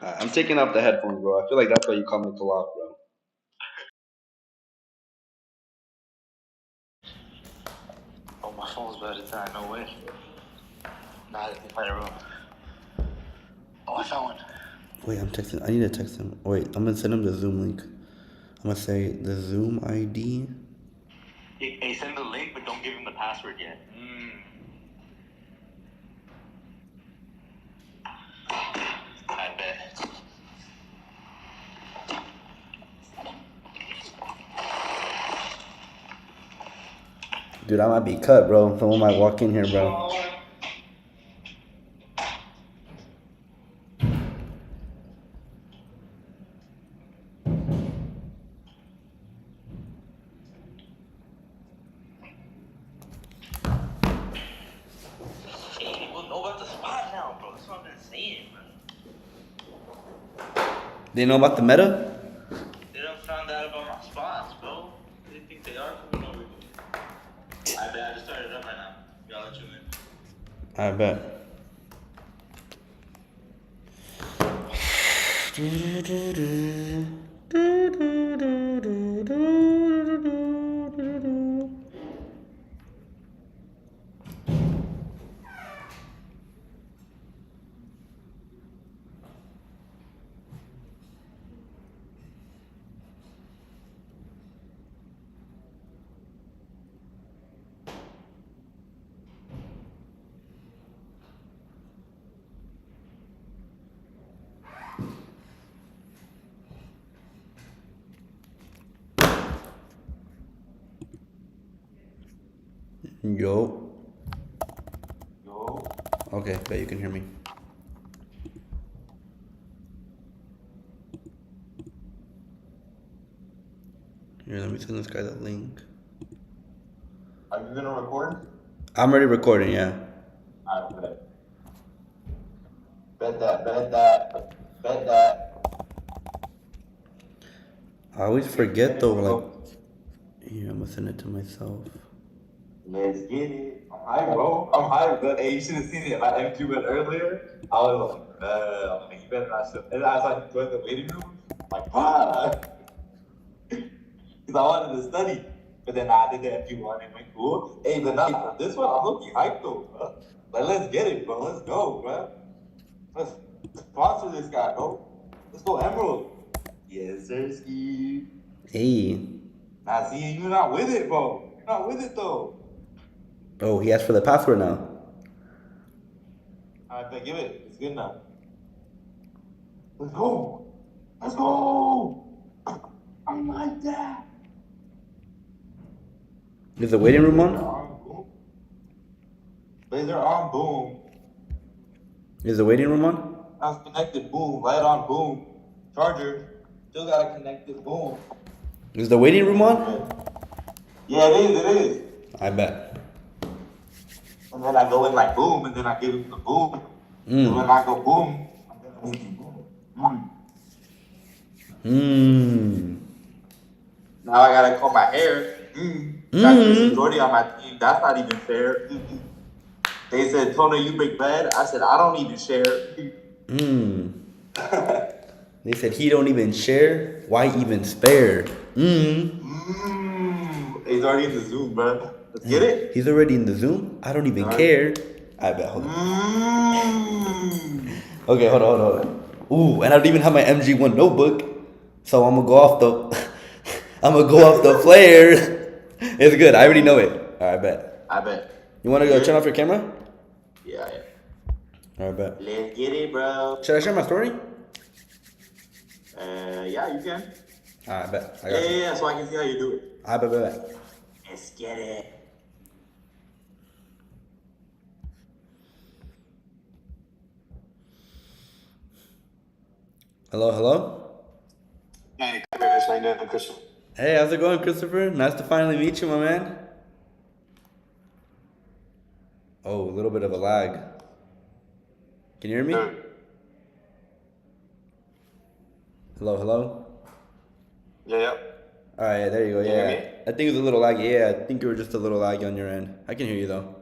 I'm taking off the headphones, bro. I feel like that's why you call me Kalak, bro. Oh, my phone's better than that. No way. Nah, in my room. Oh, I found one. Wait, I'm texting. I need to text him. Wait, I'm gonna send him the Zoom link. I'm gonna say the Zoom ID. Hey, send the link, but don't give him the password yet. I bet. Dude, I might be cut, bro. Someone might walk in here, bro. Hey, we'll know about the spot now, bro. That's what I've been saying, bro. They know about the meta? They don't found out about my spots, bro. They think they are coming over here. I bet. I just started it up right now. Y'all let you in. I bet. Yo. Yo. Okay, bet you can hear me. Here, let me send this guy that link. Are you gonna record? I'm already recording, yeah. I bet. Bet that, bet that, bet that. I always forget though, like, yeah, I'm gonna send it to myself. Let's get it. I'm high, bro. I'm high, but hey, you should have seen it. My MG1 earlier. I was like, you better not show. And as I joined the waiting room, I'm like, because I wanted to study. But then I did the MG1 and went cool. Hey, but now this one, I'm looking hyped though, bro. Like, let's get it, bro. Let's go, bro. Let's sponsor this guy, bro. Let's go, Emerald. Yes, sir, Steve. Hey. Now, see, you're not with it, bro. You're not with it, though. Oh, he asked for the password now. All right, but give it. It's good now. Let's go. Let's go. I like that. Is the waiting room on? Laser on, boom. Is the waiting room on? Now it's connected, boom. Light on, boom. Charger. Still got to connect it, boom. Is the waiting room on? Yeah, it is, it is. I bet. And then I go in like boom, and then I give it the boom. And when I go boom, I'm gonna make it boom. Now I gotta comb my hair. Got Chris and Jordy on my team. That's not even fair. They said, Tona, you make bad. I said, I don't even share. They said he don't even share. Why even spare? He's already in the Zoom, bro. Let's get it. He's already in the Zoom. I don't even care. I bet. Hold on. Okay, hold on. Ooh, and I don't even have my MG1 notebook, so I'm gonna go off the. I'm gonna go off the flare. It's good. I already know it. All right, bet. I bet. You wanna go turn off your camera? Yeah. All right, bet. Let's get it, bro. Should I share my story? Yeah, you can. All right, bet. I got you. Yeah, so I can see how you do it. I bet. Let's get it. Hello? Hey, Chris, how you doing, Crystal? Hey, how's it going, Christopher? Nice to finally meet you, my man. Oh, a little bit of a lag. Can you hear me? Hello? Yeah. All right, there you go. Can you Yeah, hear me? I think it was a little laggy. Yeah, I think you were just a little laggy on your end. I can hear you though.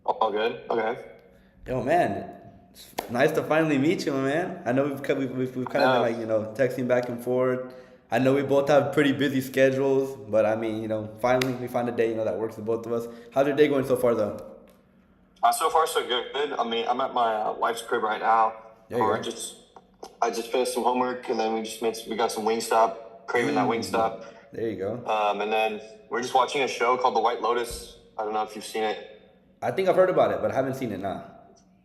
All good? Okay. Yo, man, It's nice to finally meet you, man. I know we've kind of been No, like, texting back and forth. I know we both have pretty busy schedules, but I mean, finally we find a day, that works for both of us. How's your day going so far, though? so far so good. I mean, I'm at my wife's crib right now. There you go. I just finished some homework, and then we got some Wingstop, craving that Wingstop. There you go. And then we're just watching a show called The White Lotus. I don't know if you've seen it. I think I've heard about it, but I haven't seen it, nah.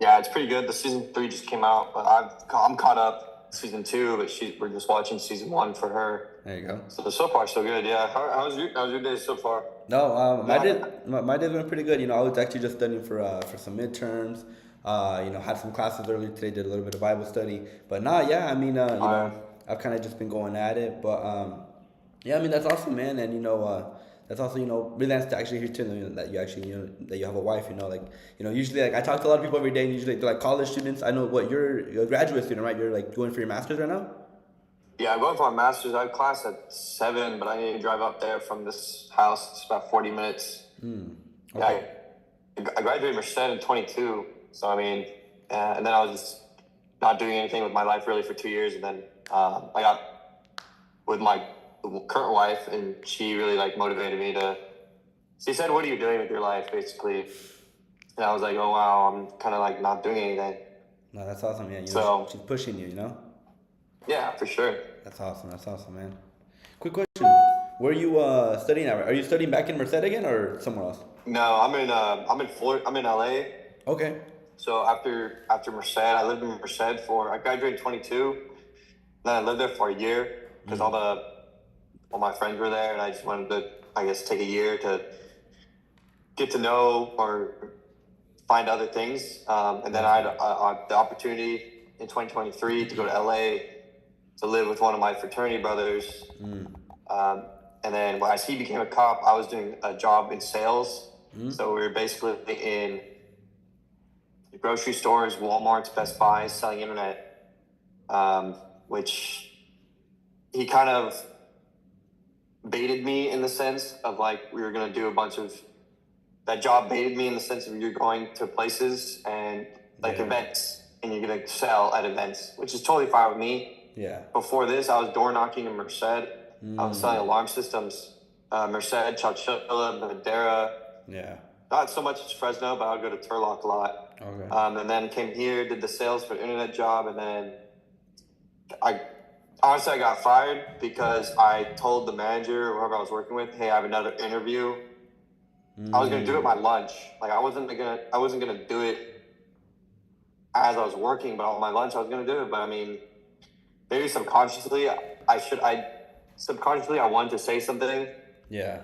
Yeah, it's pretty good. The season 3 just came out, but I'm caught up season 2, but we're just watching season 1 for her. There you go. So far so good. Yeah. How's your day so far? No, my day went pretty good. I was actually just studying for some midterms. Had some classes earlier today. Did a little bit of Bible study. But yeah. I mean, I've kind of just been going at it. But yeah. I mean, that's awesome, man. And that's also really nice to actually hear too that you actually that you have a wife. Usually like I talk to a lot of people every day, and usually they're like college students. I know you're a graduate student, right? You're like going for your master's right now. Yeah, I'm going for my master's. I have class at 7, but I need to drive up there from this house. It's about 40 minutes. Okay. Yeah, I graduated Merced in 22. So, I mean, and then I was just not doing anything with my life really for 2 years. And then I got with my current wife, and she really like motivated me she said, "What are you doing with your life?" basically. And I was like, "Oh, wow, I'm kind of like not doing anything." No, that's awesome, yeah. She's pushing you, Yeah, for sure. That's awesome, man. Quick question: where are you studying at? Are you studying back in Merced again or somewhere else? No, I'm in Florida. I'm in LA. Okay. So after Merced, I lived in Merced I graduated in 22. Then I lived there for a year because all my friends were there, and I just wanted to, I guess, take a year to get to know or find other things. And then I had the opportunity in 2023 to go to LA to live with one of my fraternity brothers. And then as he became a cop, I was doing a job in sales. So we were basically in grocery stores, Walmarts, Best Buys, selling internet, which he kind of baited me in the sense of like we were going to do a bunch of that job baited me in the sense of you're going to places and like events and you're going to sell at events, which is totally fine with me. Yeah. Before this, I was door knocking in Merced. I was selling alarm systems, Merced, Chowchilla, Madera. Yeah. Not so much as Fresno, but I would go to Turlock a lot. Okay. And then came here, did the sales for the internet job, and then I got fired because I told the manager or whoever I was working with, "Hey, I have another interview." I was gonna do it at my lunch. Like I wasn't gonna do it as I was working, but on my lunch I was gonna do it. But I mean, maybe subconsciously I wanted to say something. Yeah.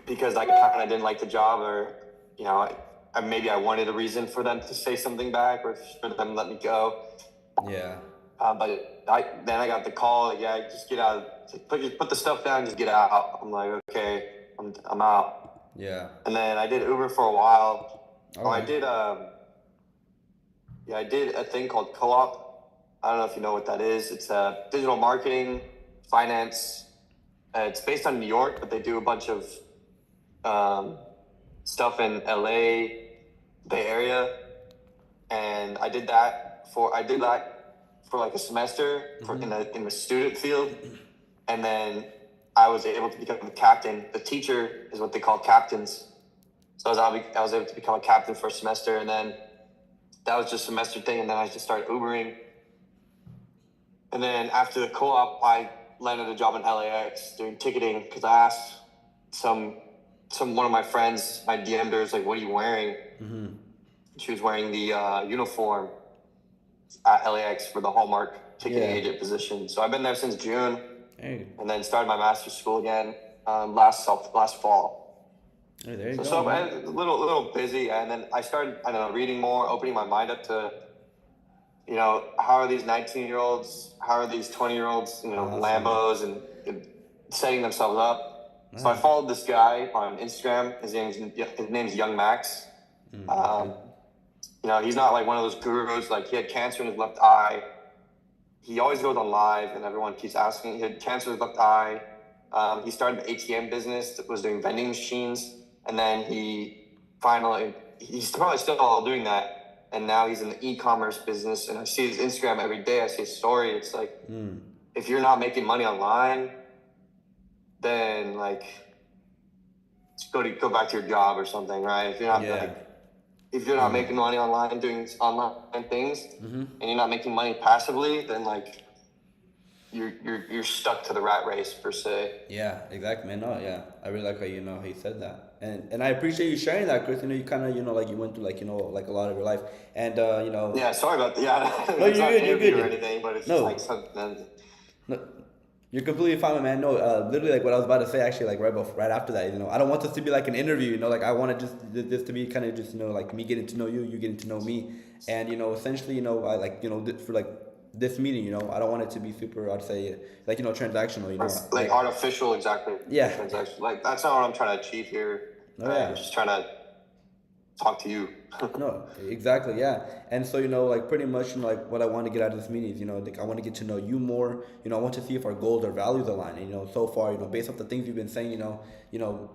Because I kind of didn't like the job, or maybe I wanted a reason for them to say something back, or for them to let me go. Yeah. But then I got the call. Like, yeah, just get out. Put the stuff down. Just get out. I'm like, okay, I'm out. Yeah. And then I did Uber for a while. Oh, I did I did a thing called Co-op. I don't know if you know what that is. It's digital marketing, finance. It's based on New York, but they do a bunch of stuff in LA, Bay Area, and I did that for like a semester in the student field, and then I was able to become a captain. The teacher is what they call captains, so I was able to become a captain for a semester, and then that was just a semester thing, and then I just started Ubering, and then after the co-op, I landed a job in LAX doing ticketing because I asked one of my friends, my DMers, like, "What are you wearing?" She was wearing the uniform at LAX for the Hallmark ticketing agent position. So I've been there since June, and then started my master's school again last fall. Hey, there you go. So I'm a little busy, and then I started reading more, opening my mind up to how are these 19-year-olds, how are these 20-year-olds, Lambos and setting themselves up. So I followed this guy on Instagram. His name's Young Max. He's not like one of those gurus. Like, he had cancer in his left eye. He always goes on live, and everyone keeps asking. He had cancer in his left eye. He started an ATM business that was doing vending machines, and then he's probably still doing that. and now he's in the e-commerce business. And I see his Instagram every day. I see his story. It's like, if you're not making money online, then like go back to your job or something, right? If you're not if you're not making money online doing online things, and you're not making money passively, then like you're stuck to the rat race per se. Yeah, exactly, man. No, yeah, I really like how how you said that, and I appreciate you sharing that, Chris. You kind of like you went through like like a lot of your life, and Yeah, sorry about that. Yeah, no, it's not you're good. or anything, but it's No. just like something. No, you're completely fine, man. No, literally, like what I was about to say, actually, like right after that, I don't want this to be like an interview, like I want to just this to be kind of just, like me getting to know you, you getting to know me, and essentially, I like, for like this meeting, I don't want it to be super, I'd say, like transactional, Like artificial, exactly. Yeah. Transaction. Like that's not what I'm trying to achieve here. Oh, yeah. I'm just trying to talk to you. No, exactly, yeah. And so, like pretty much, like what I want to get out of this meeting is, like I want to get to know you more. I want to see if our goals or values align. And, so far, based off the things you've been saying,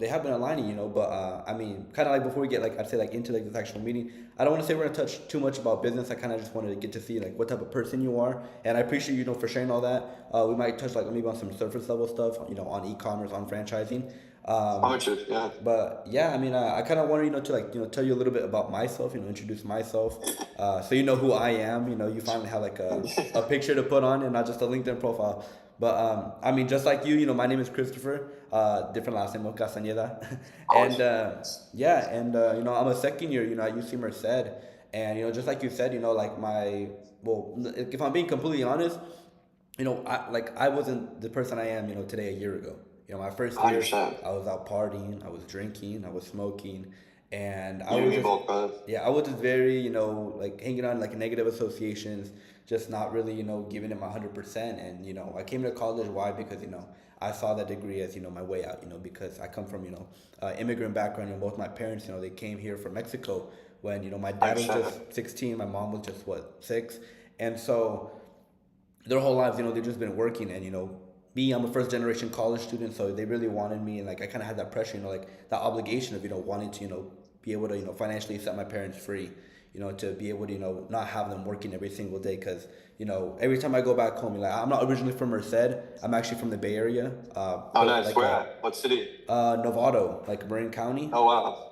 they have been aligning, but I mean, kind of like before we get like, I'd say like into like this actual meeting, I don't want to say we're going to touch too much about business. I kind of just wanted to get to see like what type of person you are. And I appreciate, for sharing all that. We might touch like maybe on some surface level stuff, on e-commerce, on franchising. Yeah. But yeah, I mean, I kind of wanted, to like, tell you a little bit about myself, introduce myself, so you know who I am. You finally have like a picture to put on and not just a LinkedIn profile. But I mean, just like you, my name is Christopher. Different last name, Castañeda. And yeah, and I'm a second year, at UC Merced, and just like you said, like if I'm being completely honest, I wasn't the person I am, today a year ago. My first year, 100%. I was out partying, I was drinking, I was smoking, and You and me both, brother. yeah, I was just very, like hanging on like negative associations, just not really, giving it my 100%. And I came to college. Why? Because I saw that degree as my way out. Because I come from immigrant background. Both my parents, they came here from Mexico when my dad was just 16, my mom was just 6, and so their whole lives, they've just been working. And me, I'm a first generation college student, so they really wanted me, and like I kind of had that pressure, like that obligation of wanting to be able to financially set my parents free, to be able to not have them working every single day, because every time I go back home, like I'm not originally from Merced, I'm actually from the Bay Area. Oh, nice. Like, where at? What city? Novato, like Marin County. Oh, wow.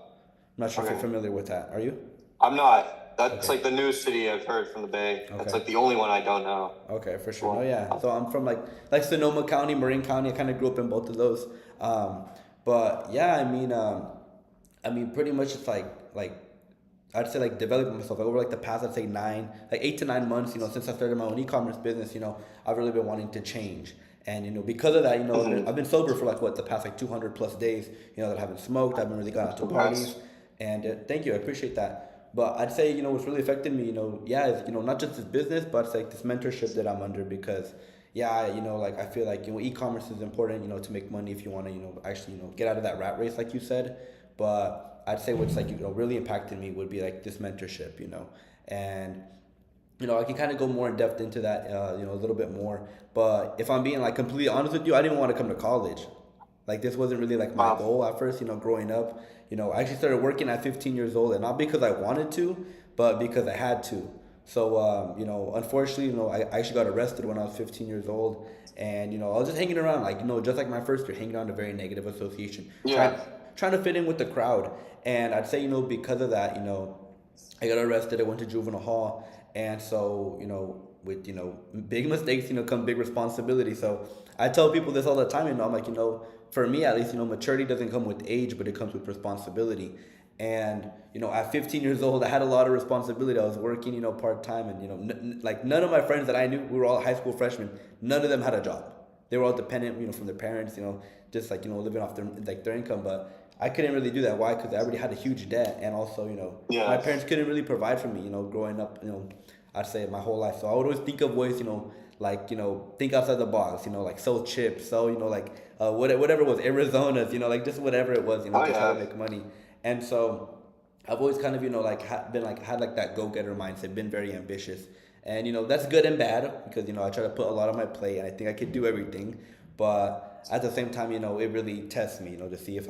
I'm not sure if you're familiar with that. Are you? I'm not. That's like the newest city I've heard from the Bay. That's like the only one I don't know. Okay, for sure. Oh yeah. So I'm from like Sonoma County, Marin County. I kind of grew up in both of those. But yeah, I mean, pretty much it's like I'd say like developing myself like over like the past, I'd say 8 to 9 months. Since I started my own e-commerce business, I've really been wanting to change. And because of that, I've been sober for like the past like 200 plus days. That I haven't smoked. I haven't really gone out to parties. And thank you, I appreciate that. But I'd say, what's really affected me, is, not just this business, but it's like this mentorship that I'm under, because, yeah, like I feel like, e-commerce is important, to make money if you want to, actually, get out of that rat race, like you said. But I'd say what's like, really impacted me would be like this mentorship, and, I can kind of go more in depth into that, a little bit more. But if I'm being like completely honest with you, I didn't want to come to college. Like this wasn't really like my goal at first, growing up. I actually started working at 15 years old, and not because I wanted to, but because I had to. So, unfortunately, I actually got arrested when I was 15 years old, and, I was just hanging around, like, just like my first year, hanging around a very negative association, trying to fit in with the crowd. And I'd say, because of that, I got arrested, I went to juvenile hall, and so, with, big mistakes, come big responsibility. So I tell people this all the time, I'm like, for me at least, maturity doesn't come with age, but it comes with responsibility. And, at 15 years old, I had a lot of responsibility. I was working, part-time, and, like none of my friends that I knew, we were all high school freshmen, none of them had a job. They were all dependent, from their parents, just like, living off their income. But I couldn't really do that. Why? Because I already had a huge debt. And also, my parents couldn't really provide for me, growing up, I'd say my whole life. So I would always think of ways, like, think outside the box, like sell chips, sell, like whatever it was, Arizona's, like just whatever it was, to try to make money. And so I've always kind of, like had like that go-getter mindset, been very ambitious. And, that's good and bad because, I try to put a lot on my plate and I think I could do everything. But at the same time, it really tests me, to see if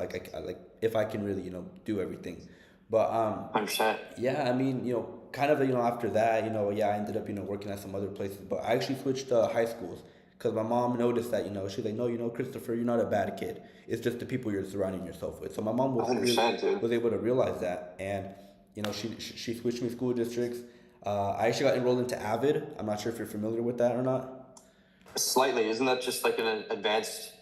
if I can really, do everything. But 100%. yeah, I mean, kind of, after that, yeah, I ended up, working at some other places, but I actually switched high schools because my mom noticed that, she's like, no, Christopher, you're not a bad kid. It's just the people you're surrounding yourself with. So my mom was really, 100%, dude. was able to realize that, and she switched me school districts. I actually got enrolled into Avid. I'm not sure if you're familiar with that or not. Slightly, isn't that just like an advanced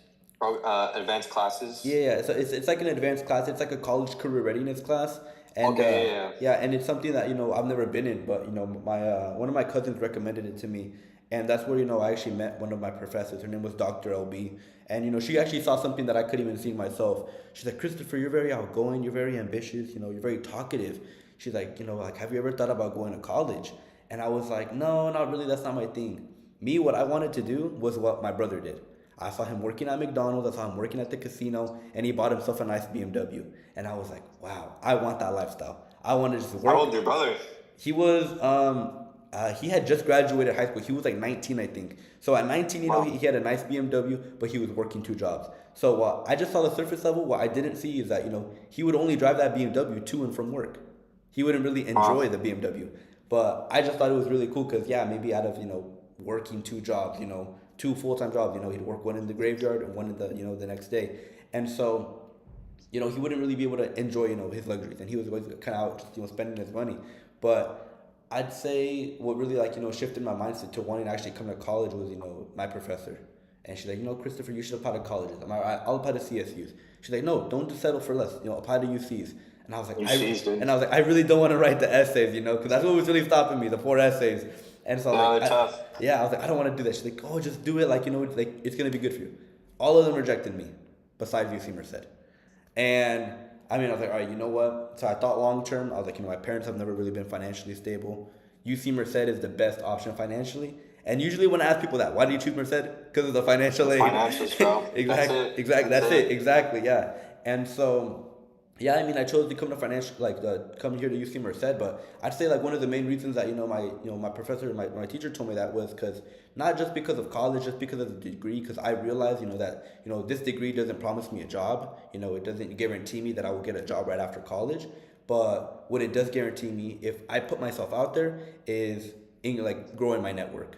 classes? Yeah. So it's like an advanced class. It's like a college career readiness class, and Okay, yeah, and it's something that I've never been in, but my one of my cousins recommended it to me, and that's where I actually met one of my professors. Her name was Dr. LB, and she actually saw something that I couldn't even see myself. She's like, Christopher, you're very outgoing. You're very ambitious. You're very talkative. She's like, like, have you ever thought about going to college? And I was like, no, not really. That's not my thing. Me, what I wanted to do was what my brother did. I saw him working at McDonald's. I saw him working at the casino, and he bought himself a nice BMW. And I was like, wow, I want that lifestyle. I want to just work. How old is your brother? He was, he had just graduated high school. He was like 19, I think. So at 19, Wow. he had a nice BMW, but he was working 2 jobs. So I just saw the surface level. What I didn't see is that, he would only drive that BMW to and from work. He wouldn't really enjoy the BMW. But I just thought it was really cool because, yeah, maybe out of, working 2 jobs, 2 full-time jobs, he'd work one in the graveyard and one in the, the next day. And so, he wouldn't really be able to enjoy, his luxuries. And he was always kind of out just, spending his money. But I'd say what really, like, shifted my mindset to wanting to actually come to college was, my professor. And she's like, Christopher, you should apply to colleges. I'll apply to CSUs. She's like, no, don't just settle for less. Apply to UCs. And I was like, I really don't want to write the essays, because that's what was really stopping me, the 4 essays. And so I was tough. I was like, I don't want to do that. She's like, oh, just do it. Like, like it's gonna be good for you. All of them rejected me, besides UC Merced. And I was like, all right, you know what? So I thought long term. I was like, my parents have never really been financially stable. UC Merced is the best option financially. And usually when I ask people that, why do you choose Merced? Because of the financial aid. Financials, bro. Exactly, yeah. And so, yeah, I chose to come to come here to UC Merced, but I'd say like one of the main reasons that my professor, my teacher told me that was because not just because of college, just because of the degree, because I realized that this degree doesn't promise me a job, it doesn't guarantee me that I will get a job right after college, but what it does guarantee me if I put myself out there is growing my network,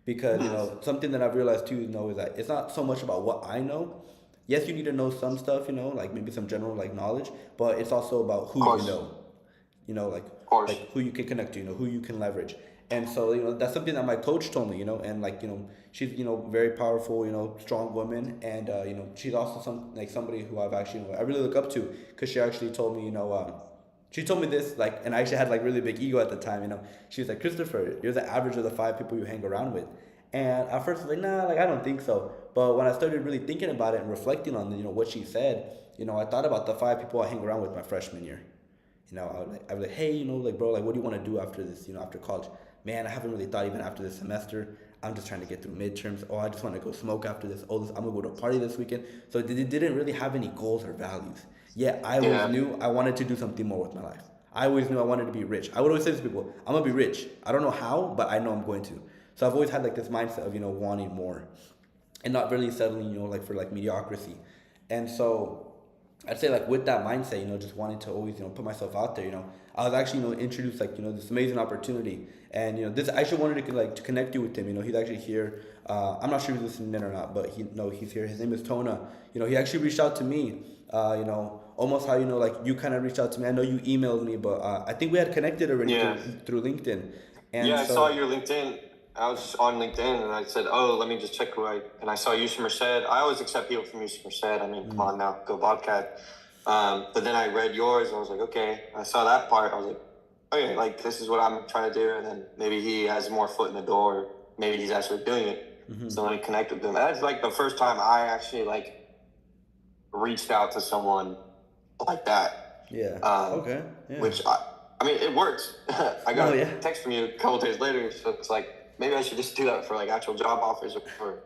because something that I've realized too is that it's not so much about what I know. Yes, you need to know some stuff, like maybe some general knowledge, but it's also about who you know, like who you can connect to, who you can leverage. And so, that's something that my coach told me, and she's, very powerful, strong woman. And, she's also somebody who I've actually, I really look up to, because she actually told me, she told me this, and I actually had really big ego at the time, she was like, Christopher, you're the average of the 5 people you hang around with. And at first I was like, nah, I don't think so. But when I started really thinking about it and reflecting on, what she said, I thought about the 5 people I hang around with my freshman year. I was like, hey, bro, what do you want to do after this, after college? Man, I haven't really thought even after this semester. I'm just trying to get through midterms. Oh, I just want to go smoke after this. Oh, I'm going to go to a party this weekend. So they didn't really have any goals or values. Yet I always knew I wanted to do something more with my life. I always knew I wanted to be rich. I would always say to people, I'm going to be rich. I don't know how, but I know I'm going to. So I've always had this mindset of, wanting more and not really settling, for mediocrity. And so I'd say with that mindset, just wanting to always, put myself out there, I was actually, introduced this amazing opportunity. And, this, I actually wanted to connect you with him. He's actually here. I'm not sure if he's listening in or not, but he's here. His name is Tona. He actually reached out to me, almost how, you kind of reached out to me. I know you emailed me, but I think we had connected already through LinkedIn. And I saw your LinkedIn. I was on LinkedIn and I said, oh, let me just check and I saw UC Merced. I always accept people from UC Merced. Come on now, go Bobcat. But then I read yours and I was like, okay. I saw that part. I was like, okay, this is what I'm trying to do. And then maybe he has more foot in the door. Maybe he's actually doing it. Mm-hmm. So let me connect with him. That's the first time I actually reached out to someone like that. Yeah. Okay. Yeah. Which it works. I got a text from you a couple days later. So it's maybe I should just do that for actual job offers or for,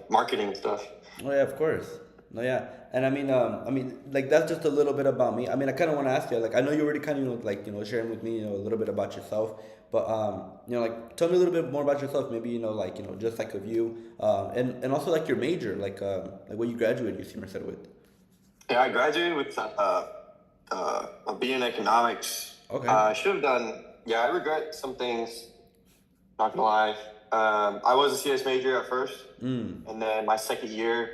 marketing and stuff. Oh yeah, of course. No, yeah. And that's just a little bit about me. I kind of want to ask you, I know you already kind of, sharing with me, a little bit about yourself, but, tell me a little bit more about yourself. Maybe, just of you, and also your major, what you graduated UC Merced with. Yeah, I graduated with, a B in economics. Okay. I should have done yeah, I regret some things. Not gonna lie. I was a CS major at first, and then my second year,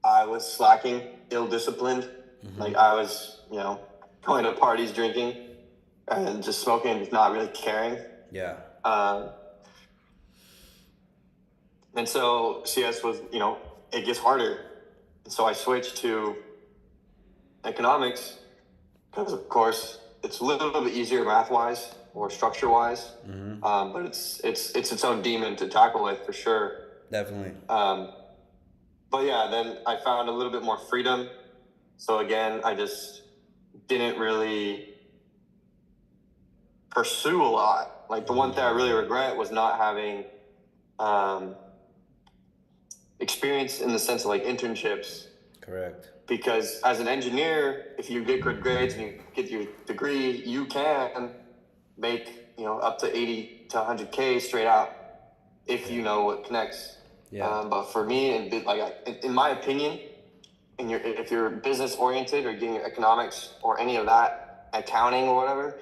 I was slacking, ill-disciplined. Like I was, going to parties, drinking, and just smoking, just not really caring. Yeah. And so CS was, it gets harder. And so I switched to economics because, of course, it's a little bit easier math-wise or structure-wise. But it's its own demon to tackle with for sure. Definitely. But yeah, then I found a little bit more freedom. So again, I just didn't really pursue a lot. Like the one thing I really regret was not having experience in the sense of like internships. Correct. Because as an engineer, if you get good grades and you get your degree, you can make up to 80 to 100K straight out if you know what connects. Yeah. But for me, in my opinion, if you're business oriented or getting economics or any of that, accounting or whatever,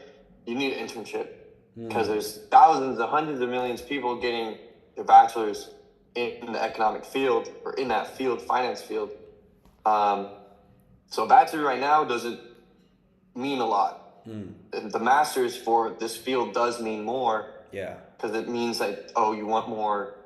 you need an internship because there's thousands and hundreds of millions of people getting their bachelor's in the economic field or in that field, finance field. So a bachelor right now doesn't mean a lot. The master's for this field does mean more. Yeah. Because it means that, you want more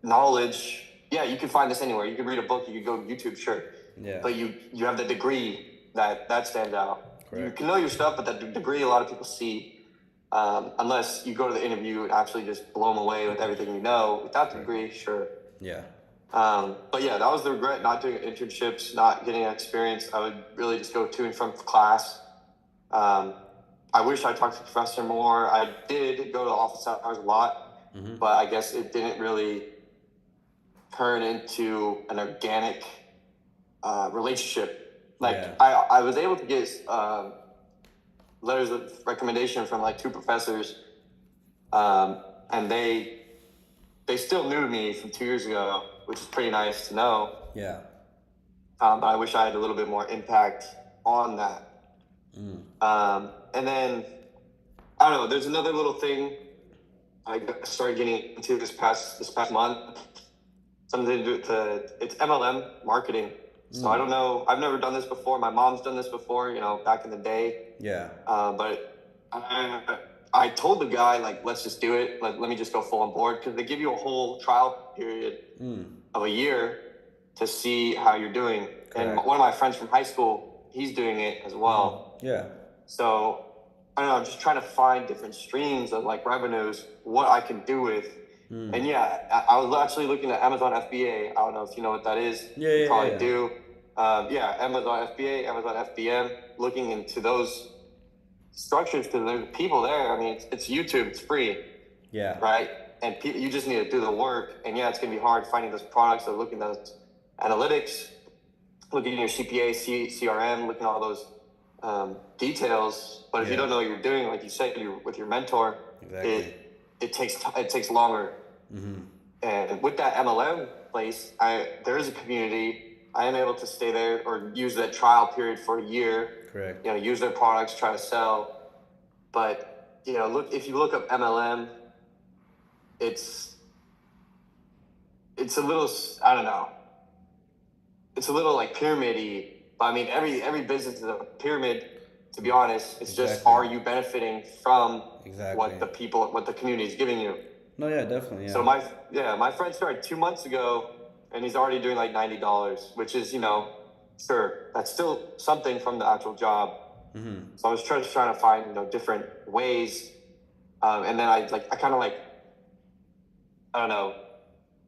knowledge. Yeah, you can find this anywhere. You can read a book. You can go to YouTube, sure. Yeah. But you have the degree that stands out. Correct. You can know your stuff, but that degree a lot of people see. Unless you go to the interview and actually just blow them away with everything you know. Without the degree, sure. Yeah. But yeah, that was the regret, not doing internships, not getting experience. I would really just go to and from class. I wish I talked to the professor more. I did go to the office hours a lot, but I guess it didn't really turn into an organic relationship. I was able to get letters of recommendation from like 2 professors, and they still knew me from 2 years ago, which is pretty nice to know. Yeah. But I wish I had a little bit more impact on that. And then, I don't know, there's another little thing I started getting into this past month. Something to do with it's MLM marketing. So I don't know, I've never done this before. My mom's done this before, back in the day. Yeah. But I told the guy, like, let's just do it. Let me just go full on board. Because they give you a whole trial period of a year to see how you're doing. Correct. And one of my friends from high school, he's doing it as well. Yeah. So, I don't know, I'm just trying to find different streams of, like, revenues, what I can do with. And yeah, I was actually looking at Amazon FBA. I don't know if you know what that is. Yeah, you probably yeah. do. Amazon FBA, Amazon FBM, looking into those structures because there's people there. I mean, it's YouTube, it's free. Yeah. Right? And you just need to do the work. And yeah, it's going to be hard finding those products or looking at those analytics, looking at your CPA, CRM, looking at all those details. But if you don't know what you're doing, like you said, with your mentor, exactly. It takes longer. And with that MLM place, there is a community. I am able to stay there or use that trial period for a year. Correct. Use their products, try to sell. But if you look up MLM, it's a little, I don't know. It's a little like pyramid-y. But I mean, every business is a pyramid. To be honest, it's just, are you benefiting from what the community is giving you? No, yeah, definitely. Yeah. So my friend started 2 months ago, and he's already doing like $90, which is sure, that's still something from the actual job. So I was trying to find different ways, and then I kind of I don't know,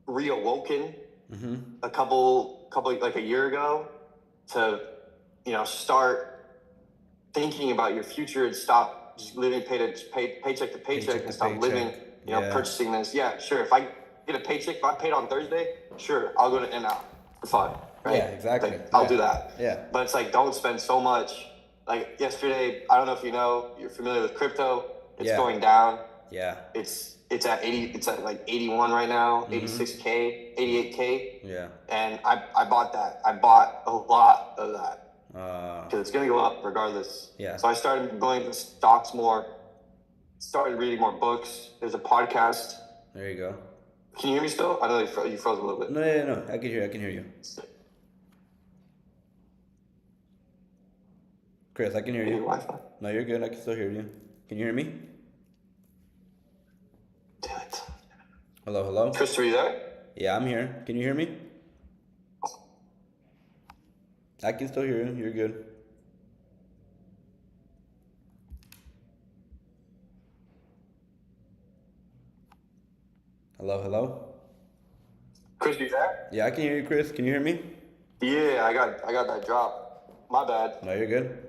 reawoken a couple like a year ago to start thinking about your future and stop just living paycheck to paycheck and stop living, purchasing this. Yeah, sure. If I get a paycheck, if I paid on Thursday, sure, I'll go to In-N-Out for fun. Right? Yeah, exactly. I'll do that. Yeah. But it's don't spend so much. Like yesterday, I don't know if you're familiar with crypto. It's going down. Yeah. It's at 80. It's at like 81 right now. 86K, 88K. Yeah. And I bought that. I bought a lot of that. Because it's going to go up regardless. Yeah. So I started going to stocks more, started reading more books. There's a podcast. There you go. Can you hear me still? I know you froze a little bit. No, yeah, no, I can hear you. Chris, I can hear you. Wi-Fi. No, you're good. I can still hear you. Can you hear me? Damn it. Hello? Chris, are you there? Yeah, I'm here. Can you hear me? I can still hear you. You're good. Hello? Chris, you there? Yeah, I can hear you, Chris. Can you hear me? Yeah, I got that drop. My bad. No, you're good.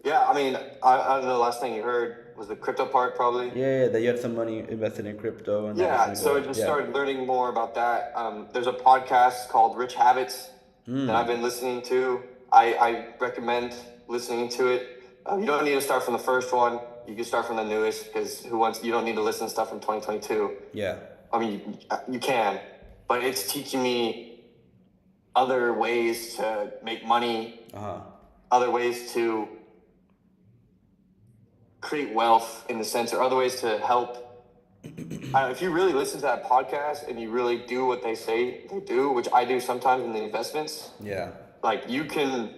Yeah, I mean, I don't know. The last thing you heard was the crypto part, probably. Yeah, that you had some money invested in crypto. And Yeah, so I just started learning more about that. There's a podcast called Rich Habits that I've been listening to. I recommend listening to it. You don't need to start from the first one. You can start from the newest because you don't need to listen to stuff from 2022. Yeah. I mean, you can, but it's teaching me other ways to make money, other ways to create wealth in the sense, or other ways to help. If you really listen to that podcast and you really do what they say they do, which I do sometimes in the investments, like you can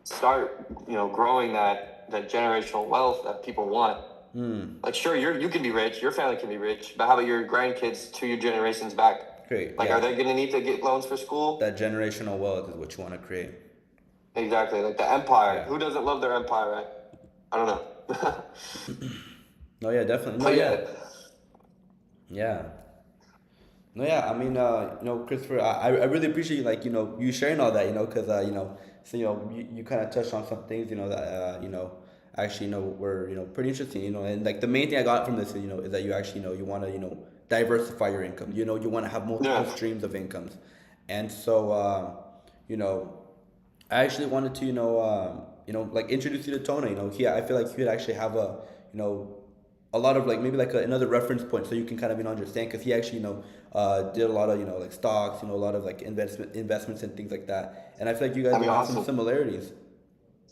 start, growing that generational wealth that people want. Like, sure, you can be rich, your family can be rich, but how about your grandkids 2 generations back? Great. Like, are they going to need to get loans for school? That generational wealth is what you want to create. Exactly, like the empire. Yeah. Who doesn't love their empire, right? I don't know. No, yeah, definitely. No, yeah. No, yeah. I mean, Christopher, I really appreciate you sharing all that, because so you kind of touched on some things, that actually were pretty interesting, and like the main thing I got from this is that you actually you want to diversify your income, you want to have multiple streams of incomes, and so I actually wanted to like introduce you to Tona. I feel like he would actually have a lot of maybe another reference point so you can kind of understand, because he actually did a lot of like stocks, a lot of like investments and things like that, and I feel like you guys have some similarities.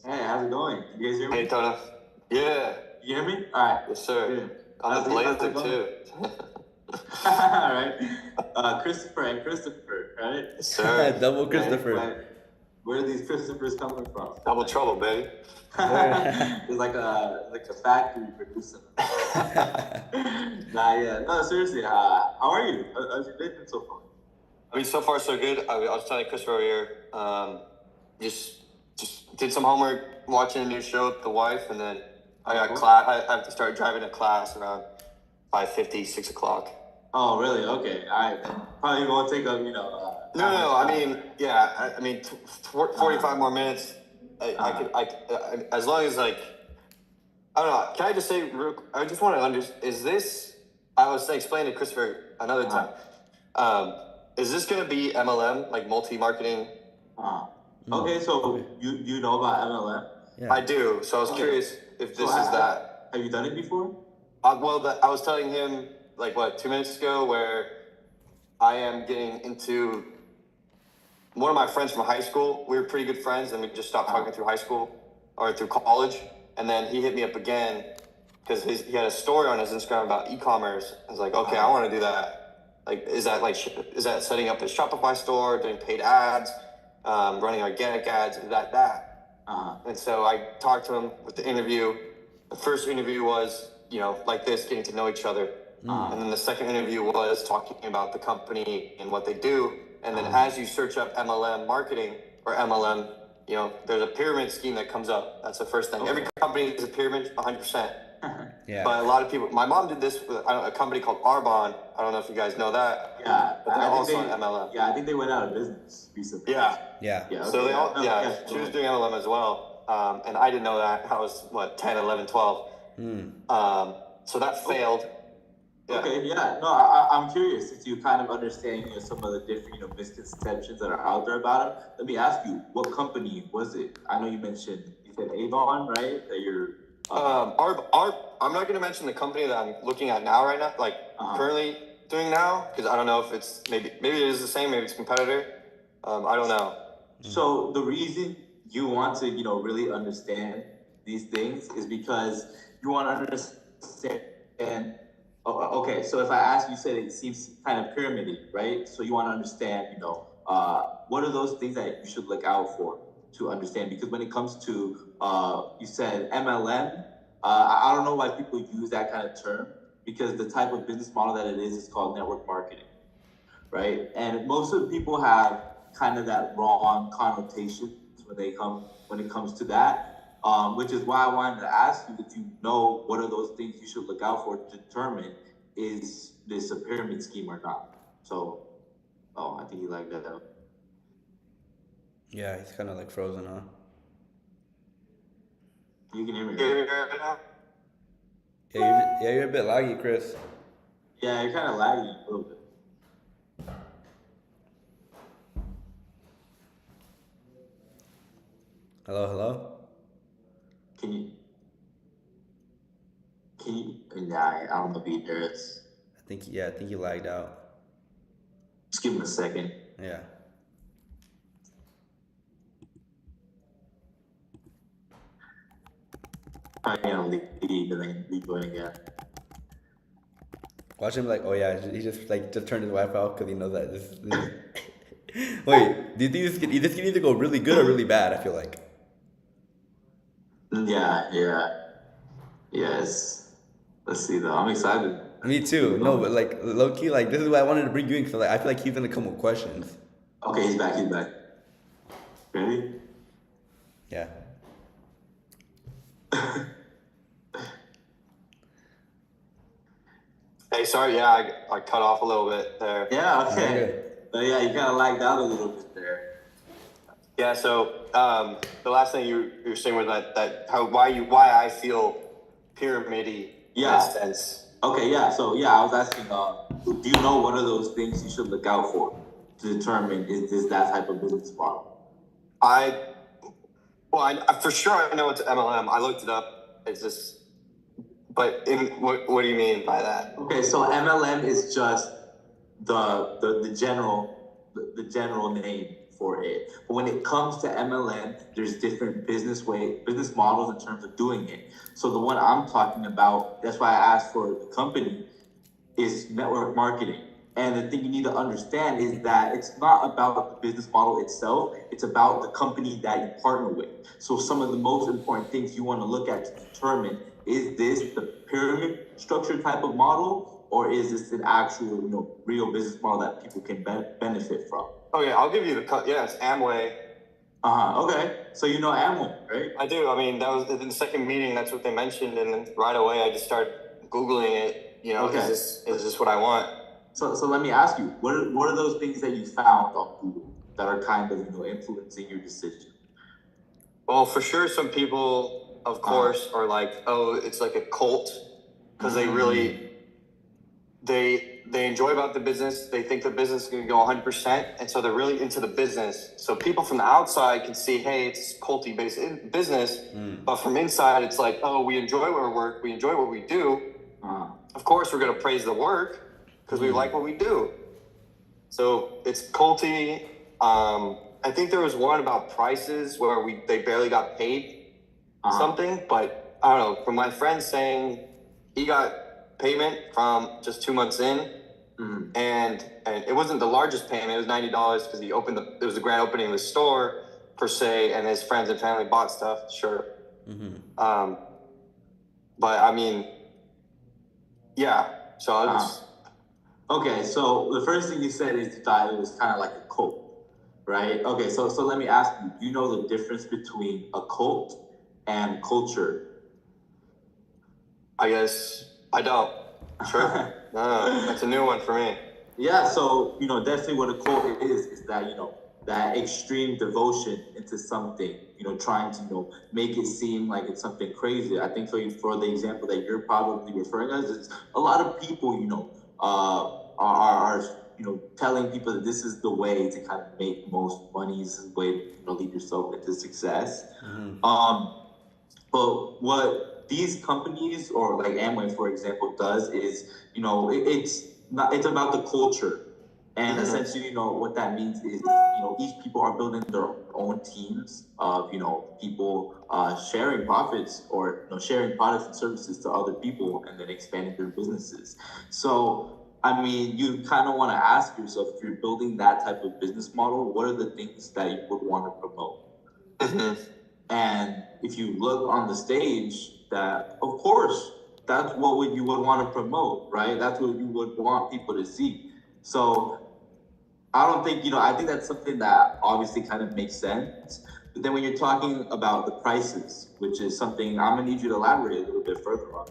Hey, how's it going? You guys hear me? Hey, Tona. Yeah. You hear me? All right. Yes, sir. Yeah. I'm the blazer too. All right. Christopher and Christopher, right? Yes, sir. Double Christopher. Right. Where are these Christophers coming from? Double trouble, baby. It's like a factory producing. No, seriously. How are you? How's your day been so far? I mean, so far so good. I was telling Christopher earlier, just did some homework, watching a new show with the wife, and then I got class. I have to start driving to class around 5:50, 6 o'clock. Oh, really? Okay. All right. Probably won't take up, No. I mean, yeah. I mean, 45 more minutes. I could, as long as I don't know. Can I just say, I just want to understand, is this, I was explaining to Christopher another time, is this going to be MLM, like multi-marketing? Okay, so you know about MLM? Yeah. I do. So I was curious if this is that. Have you done it before? I was telling him 2 minutes ago, where I am getting into one of my friends from high school. We were pretty good friends, and we just stopped talking through high school or through college. And then he hit me up again because he had a story on his Instagram about e-commerce. I was like, okay, I want to do that. Like, is that setting up a Shopify store, doing paid ads, running organic ads? Is that? And so I talked to him with the interview. The first interview was, like this, getting to know each other. And then the second interview was talking about the company and what they do. And then as you search up MLM marketing or MLM, there's a pyramid scheme that comes up. That's the first thing. Okay. Every company is a pyramid, 100%. Yeah. But a lot of people, my mom did this with a company called Arbonne. I don't know if you guys know that. Yeah. But they're also on MLM. Yeah, I think they went out of business recently. Yeah. Okay. So she was doing MLM as well. And I didn't know that. I was, 10, 11, 12. So that failed. Yeah. Okay, yeah. No, I'm curious, since you kind of understand some of the different misconceptions that are out there about it. Let me ask you, what company was it? I know you said Avon, right? That you're I'm not going to mention the company that I'm looking at now, right now, currently doing now, because I don't know if it's maybe it is the same, maybe it's a competitor. I don't know. So the reason you want to really understand these things is because you want to understand understand. Okay, so if I ask you, said it seems kind of pyramidal, right? So you want to understand, what are those things that you should look out for to understand? Because when it comes to, you said MLM, I don't know why people use that kind of term because the type of business model that it is called network marketing, right? And most of the people have kind of that wrong connotation when it comes to that, which is why I wanted to ask you if you know what are those things you should look out for to determine is this a pyramid scheme or not. So, I think you like that. Yeah, he's kind of like frozen, huh? You can hear me, Can you right? hear me right now? Yeah, you're a bit laggy, Chris. Yeah, you're kind of lagging a little bit. Hello, hello. Can you? Can you? Nah, I don't know if you hear us. I think you lagged out. Just give him a second. Yeah. Probably gonna leave and then rejoin again. Watch him like, oh yeah, he just turned his Wi-Fi off because he knows that this. Wait, do you think this can either go really good or really bad? I feel like. Yeah. Yes. Let's see though. I'm excited. Me too. No, but like low key, like this is why I wanted to bring you in because like I feel like he's gonna come with questions. Okay, he's back. He's back. Ready? Yeah. Hey, sorry, yeah, I cut off a little bit there. Yeah. Okay. Okay. But yeah, you kind of lagged out a little bit there. Yeah, so the last thing you were saying was why I feel pyramidy in Yeah. this sense. Okay. Yeah. So yeah, I was asking. Do you know what are those things you should look out for to determine is this that type of business model? I for sure I know it's MLM. I looked it up. It's just, but what do you mean by that? Okay. So MLM is just the general name for it. But when it comes to MLM, there's different business models in terms of doing it. So the one I'm talking about, that's why I asked for the company, is network marketing. And the thing you need to understand is that it's not about the business model itself, it's about the company that you partner with. So some of the most important things you want to look at to determine is this the pyramid structure type of model or is this an actual, real business model that people can benefit from? Okay, I'll give you it's Amway. Okay. So you know Amway, right? I do. I mean, that was in the second meeting. That's what they mentioned, and then right away I just started Googling it. Okay. Is this what I want? So let me ask you, what are those things that you found on Google that are kind of influencing your decision? Well, for sure, some people, of course, are like, oh, it's like a cult because they really they enjoy about the business. They think the business is going to go 100%, and so they're really into the business. So people from the outside can see, hey, it's culty based business, but from inside, it's like, oh, we enjoy our work, we enjoy what we do. Of course, we're going to praise the work because we like what we do. So it's culty. I think there was one about prices where they barely got paid something, but I don't know. From my friend saying he got payment from just 2 months in, and it wasn't the largest payment. It was $90 because it was the grand opening of the store per se, and his friends and family bought stuff. Sure. But I mean, yeah. So I was. Okay, so the first thing you said is that it was kind of like a cult, right? Okay, so let me ask you, do you know the difference between a cult and culture? I guess I don't. Sure. No, that's a new one for me. Yeah, so, definitely what a cult is that, that extreme devotion into something, trying to, make it seem like it's something crazy. I think for the example that you're probably referring to, it's a lot of people, are telling people that this is the way to kind of make most money, this is the way to lead yourself into success. But what these companies or like Amway, for example, does is, it's about the culture. And Mhm. essentially, what that means is, each people are building their own teams of, people sharing profits or sharing products and services to other people and then expanding their businesses. So, I mean, you kind of want to ask yourself, if you're building that type of business model, what are the things that you would want to promote? Mhm. And if you look on the stage, that of course that's what you would want to promote, right? That's what you would want people to see. So I don't think, I think that's something that obviously kind of makes sense. But then when you're talking about the prices, which is something I'm gonna need you to elaborate a little bit further on.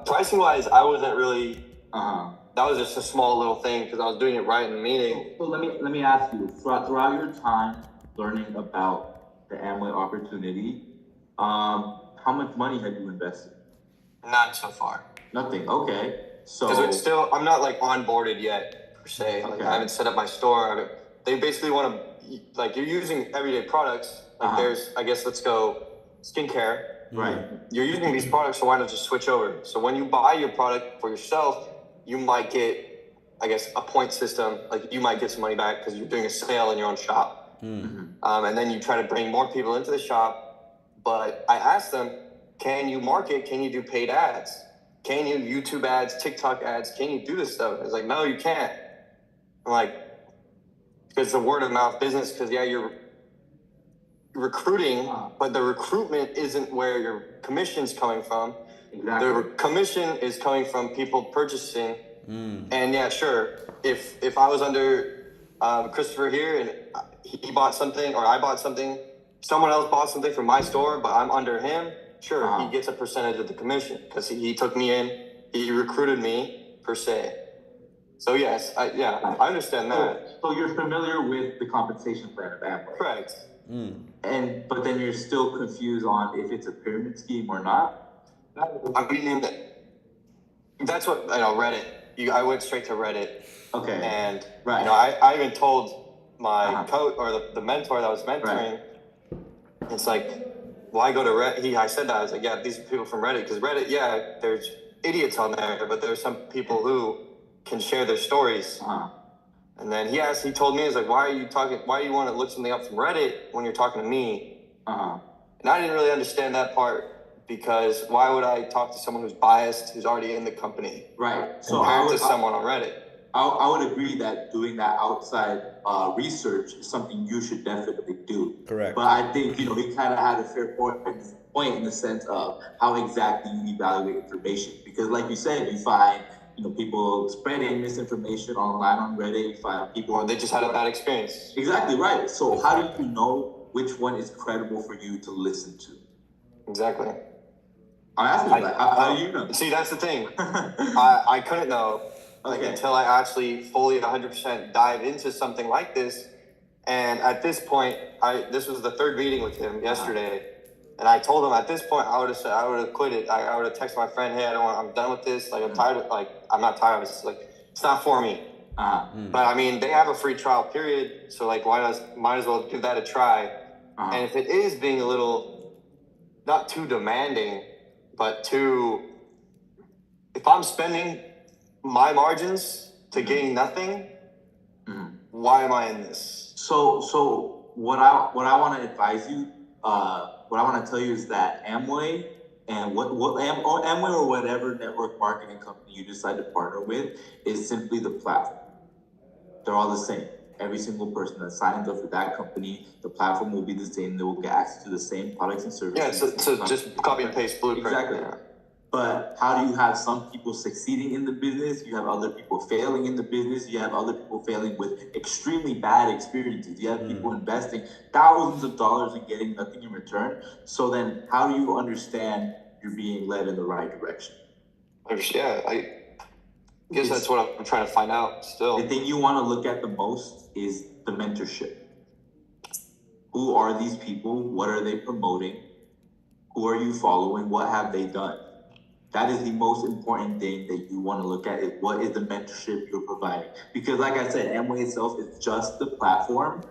Pricing wise, I wasn't really. Uh-huh. That was just a small little thing because I was doing it right in the meeting. So let me ask you, throughout your time learning about the Amway opportunity, how much money have you invested? None so far. Nothing. Okay. So because it's still, I'm not like onboarded yet per se. Like, Okay. I haven't set up my store. They basically want to, like, you're using everyday products. Like there's, I guess, let's go skincare. Right. You're using these products, so why not just switch over? So when you buy your product for yourself, you might get, I guess, a point system. Like you might get some money back because you're doing a sale in your own shop. And then you try to bring more people into the shop. But I asked them, can you market? Can you do paid ads? Can you YouTube ads, TikTok ads? Can you do this stuff? It's like, no, you can't. I'm like, because it's a word of mouth business. Because you're recruiting, but the recruitment isn't where your commission's coming from. Exactly. The commission is coming from people purchasing. And yeah, sure. If I was under Christopher here and he bought something or I bought something, someone else bought something from my store, but I'm under him, sure, he gets a percentage of the commission because he took me in, he recruited me per se. So yes, I understand that. So you're familiar with the compensation plan of Amway. Correct. But then you're still confused on if it's a pyramid scheme or not. I mean, that's what Reddit. I went straight to Reddit. Okay. And right. I even told my coach or the mentor that was mentoring. Right. It's like, why go to Reddit? I said that. I was like, yeah, these are people from Reddit because Reddit, yeah, there's idiots on there, but there's some people who can share their stories. And then he told me, he's like, why do you want to look something up from Reddit when you're talking to me? And I didn't really understand that part because why would I talk to someone who's biased, who's already in the company? Right. So compared to someone on Reddit. I would agree that doing that outside research is something you should definitely do. Correct. But I think, he kind of had a fair point in the sense of how exactly you evaluate information. Because like you said, you find, people spreading misinformation online on Reddit, you find people... Or they just had a bad experience. Exactly, right. So how do you know which one is credible for you to listen to? Exactly. I'm asking you, how do you know? See, that's the thing. I couldn't know until I actually fully 100% dive into something like this. And at this point, this was the third meeting with him yesterday. And I told him at this point, I would have quit it. I would have texted my friend, hey, I'm done with this. Like, I'm tired of, I'm not tired of it. It's like, it's not for me. But I mean, they have a free trial period. So like, might as well give that a try. And if it is being a little, not too demanding, but if I'm spending my margins to gain nothing, why am I in this? So what I want to advise you, what I want to tell you is that Amway and Amway or whatever network marketing company you decide to partner with is simply the platform. They're all the same. Every single person that signs up for that company, the platform will be the same. They will get access to the same products and services. Yeah, so just copy and paste blueprint. Exactly. Yeah. But how do you have some people succeeding in the business? You have other people failing in the business. You have other people failing with extremely bad experiences. You have people investing thousands of dollars and getting nothing in return. So then how do you understand you're being led in the right direction? Yeah, I guess that's what I'm trying to find out still. The thing you want to look at the most is the mentorship. Who are these people? What are they promoting? Who are you following? What have they done? That is the most important thing that you want to look at, is what is the mentorship you're providing. Because like I said, Amway itself is just the platform,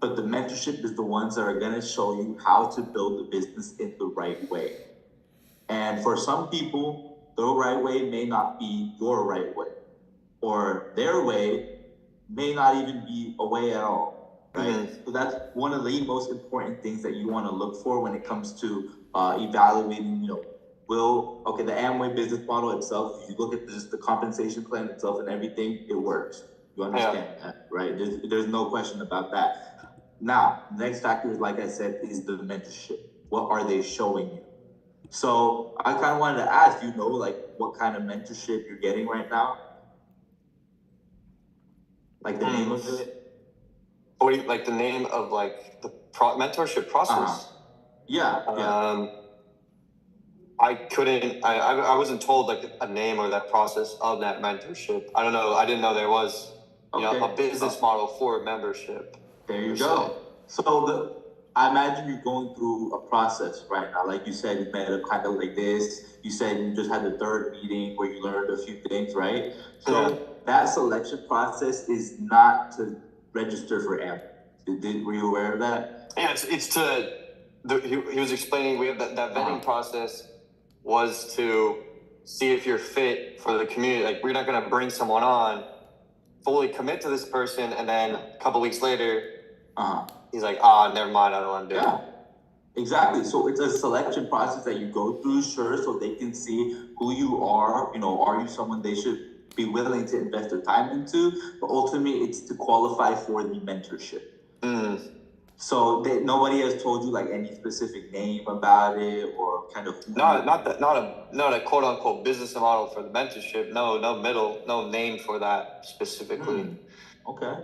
but the mentorship is the ones that are going to show you how to build the business in the right way. And for some people, the right way may not be your right way. or their way may not even be a way at all, right? Mm-hmm. So that's one of the most important things that you want to look for when it comes to evaluating, the Amway business model itself, if you look at just the compensation plan itself and everything, it works. You understand that, right? There's no question about that. Now, next factor, like I said, is the mentorship. What are they showing you? So I kind of wanted to ask, like what kind of mentorship you're getting right now? Like the name of it? What do you, like the name of like the mentorship process? Yeah. I wasn't told like a name or that process of that mentorship. I don't know. I didn't know there was, a business model for membership. There you go. So I imagine you're going through a process right now. Like you said, you met up kind of like this. You said you just had the third meeting where you learned a few things, right? So that selection process is not to register for AMP. Were you aware of that? Yeah, it's to. He was explaining we have that vetting process was to see if you're fit for the community. Like we're not going to bring someone on, fully commit to this person, and then a couple weeks later, he's like, never mind, I don't want to do it. Exactly. So it's a selection process that you go through, sure, so they can see who you are. Are you someone they should be willing to invest their time into? But ultimately, it's to qualify for the mentorship. So nobody has told you like any specific name about it or kind of not a quote unquote business model for the mentorship. No name for that specifically. Okay.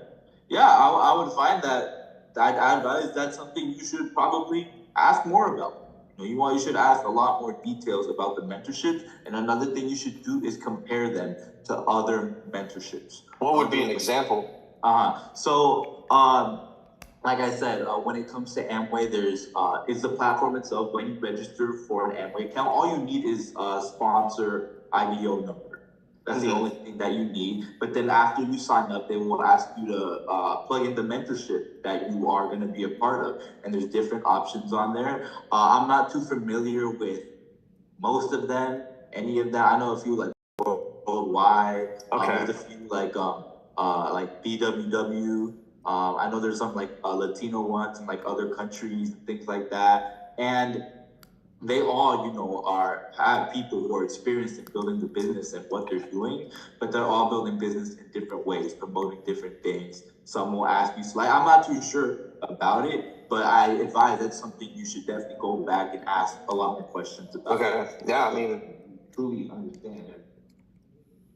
Yeah, I would find that I advise that's something you should probably ask more about. You should ask a lot more details about the mentorships. And another thing you should do is compare them to other mentorships. What would be an example? So, like I said, when it comes to Amway, it's the platform itself. When you register for an Amway account, all you need is a sponsor IBO number. That's the only thing that you need. But then after you sign up, they will ask you to plug in the mentorship that you are going to be a part of. And there's different options on there. I'm not too familiar with most of them, any of that. I know a few like Worldwide. There's a few like BWW. I know there's some like Latino ones in like other countries and things like that. And they all, have people who are experienced in building the business and what they're doing, but they're all building business in different ways, promoting different things. Some will ask you, I'm not too sure about it, but I advise that's something you should definitely go back and ask a lot more questions about. Okay. Yeah, I mean, truly understand it.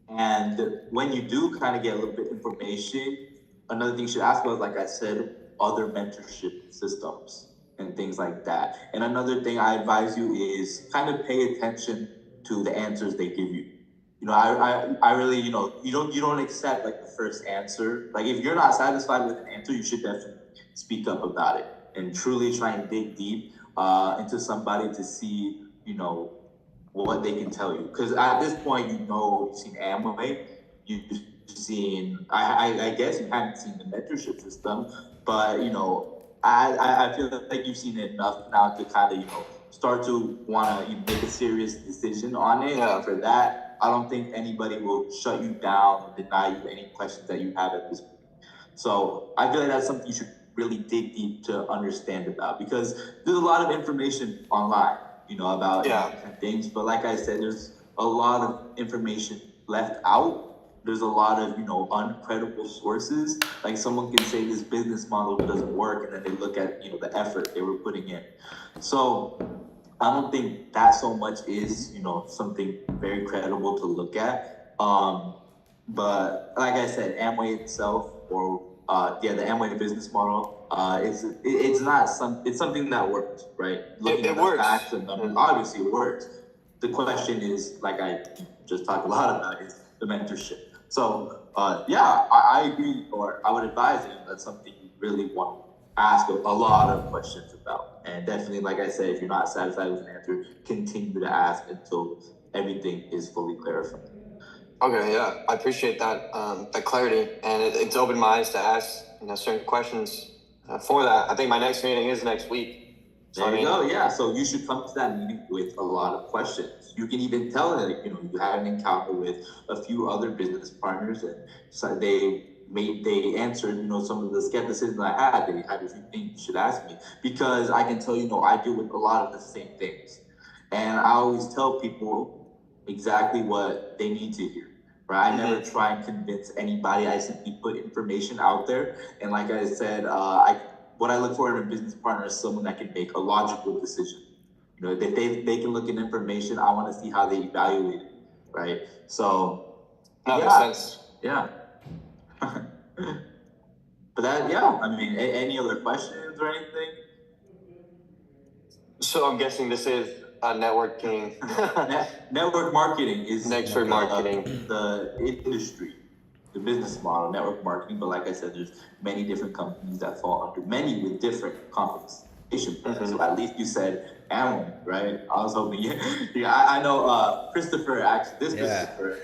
And when you do kind of get a little bit of information, another thing you should ask about, like I said, other mentorship systems and things like that. And another thing I advise you is kind of pay attention to the answers they give you. I really, you don't accept like the first answer. Like if you're not satisfied with an answer, you should definitely speak up about it and truly try and dig deep into somebody to see, what they can tell you. Because at this point, you've seen Amway, you've seen, I guess you haven't seen the mentorship system, but, I feel like you've seen it enough now to kind of, start to want to make a serious decision on it. Yeah. And for that, I don't think anybody will shut you down or deny you any questions that you have at this point. So I feel like that's something you should really dig deep to understand about, because there's a lot of information online, about different things. But like I said, there's a lot of information left out. There's a lot of, uncredible sources. Like someone can say this business model doesn't work, and then they look at, the effort they were putting in. So I don't think that so much is, something very credible to look at. But like I said, Amway itself, or the Amway business model, it's something that works, right? Looking at the facts and numbers, obviously it works. The question is, like I just talked a lot about, is the mentorship. So I agree, or I would advise you that's something you really want to ask a lot of questions about. And definitely, like I said, if you're not satisfied with an answer, continue to ask until everything is fully clarified. Okay, yeah, I appreciate that that clarity, and it's opened my eyes to ask certain questions for that. I think my next meeting is next week, So I There you mean, go. Yeah. So you should come to that meeting with a lot of questions. You can even tell that you had an encounter with a few other business partners, and so they answered some of the skepticism I had. They had a few things you should ask me because I can tell I deal with a lot of the same things, and I always tell people exactly what they need to hear. Right? I never try and convince anybody. I simply put information out there, and like I said, what I look for in a business partner is someone that can make a logical decision. If they can look at information, I want to see how they evaluate it, right? So, that yeah, makes sense. yeah. But yeah. I mean, any other questions or anything? So I'm guessing this is networking. Network marketing is Network marketing. the industry, the business model, network marketing. But like I said, there's many different companies that fall under many with different compensation plans. So at least you said Amway, right? I was hoping, I know Christopher, actually, Christopher,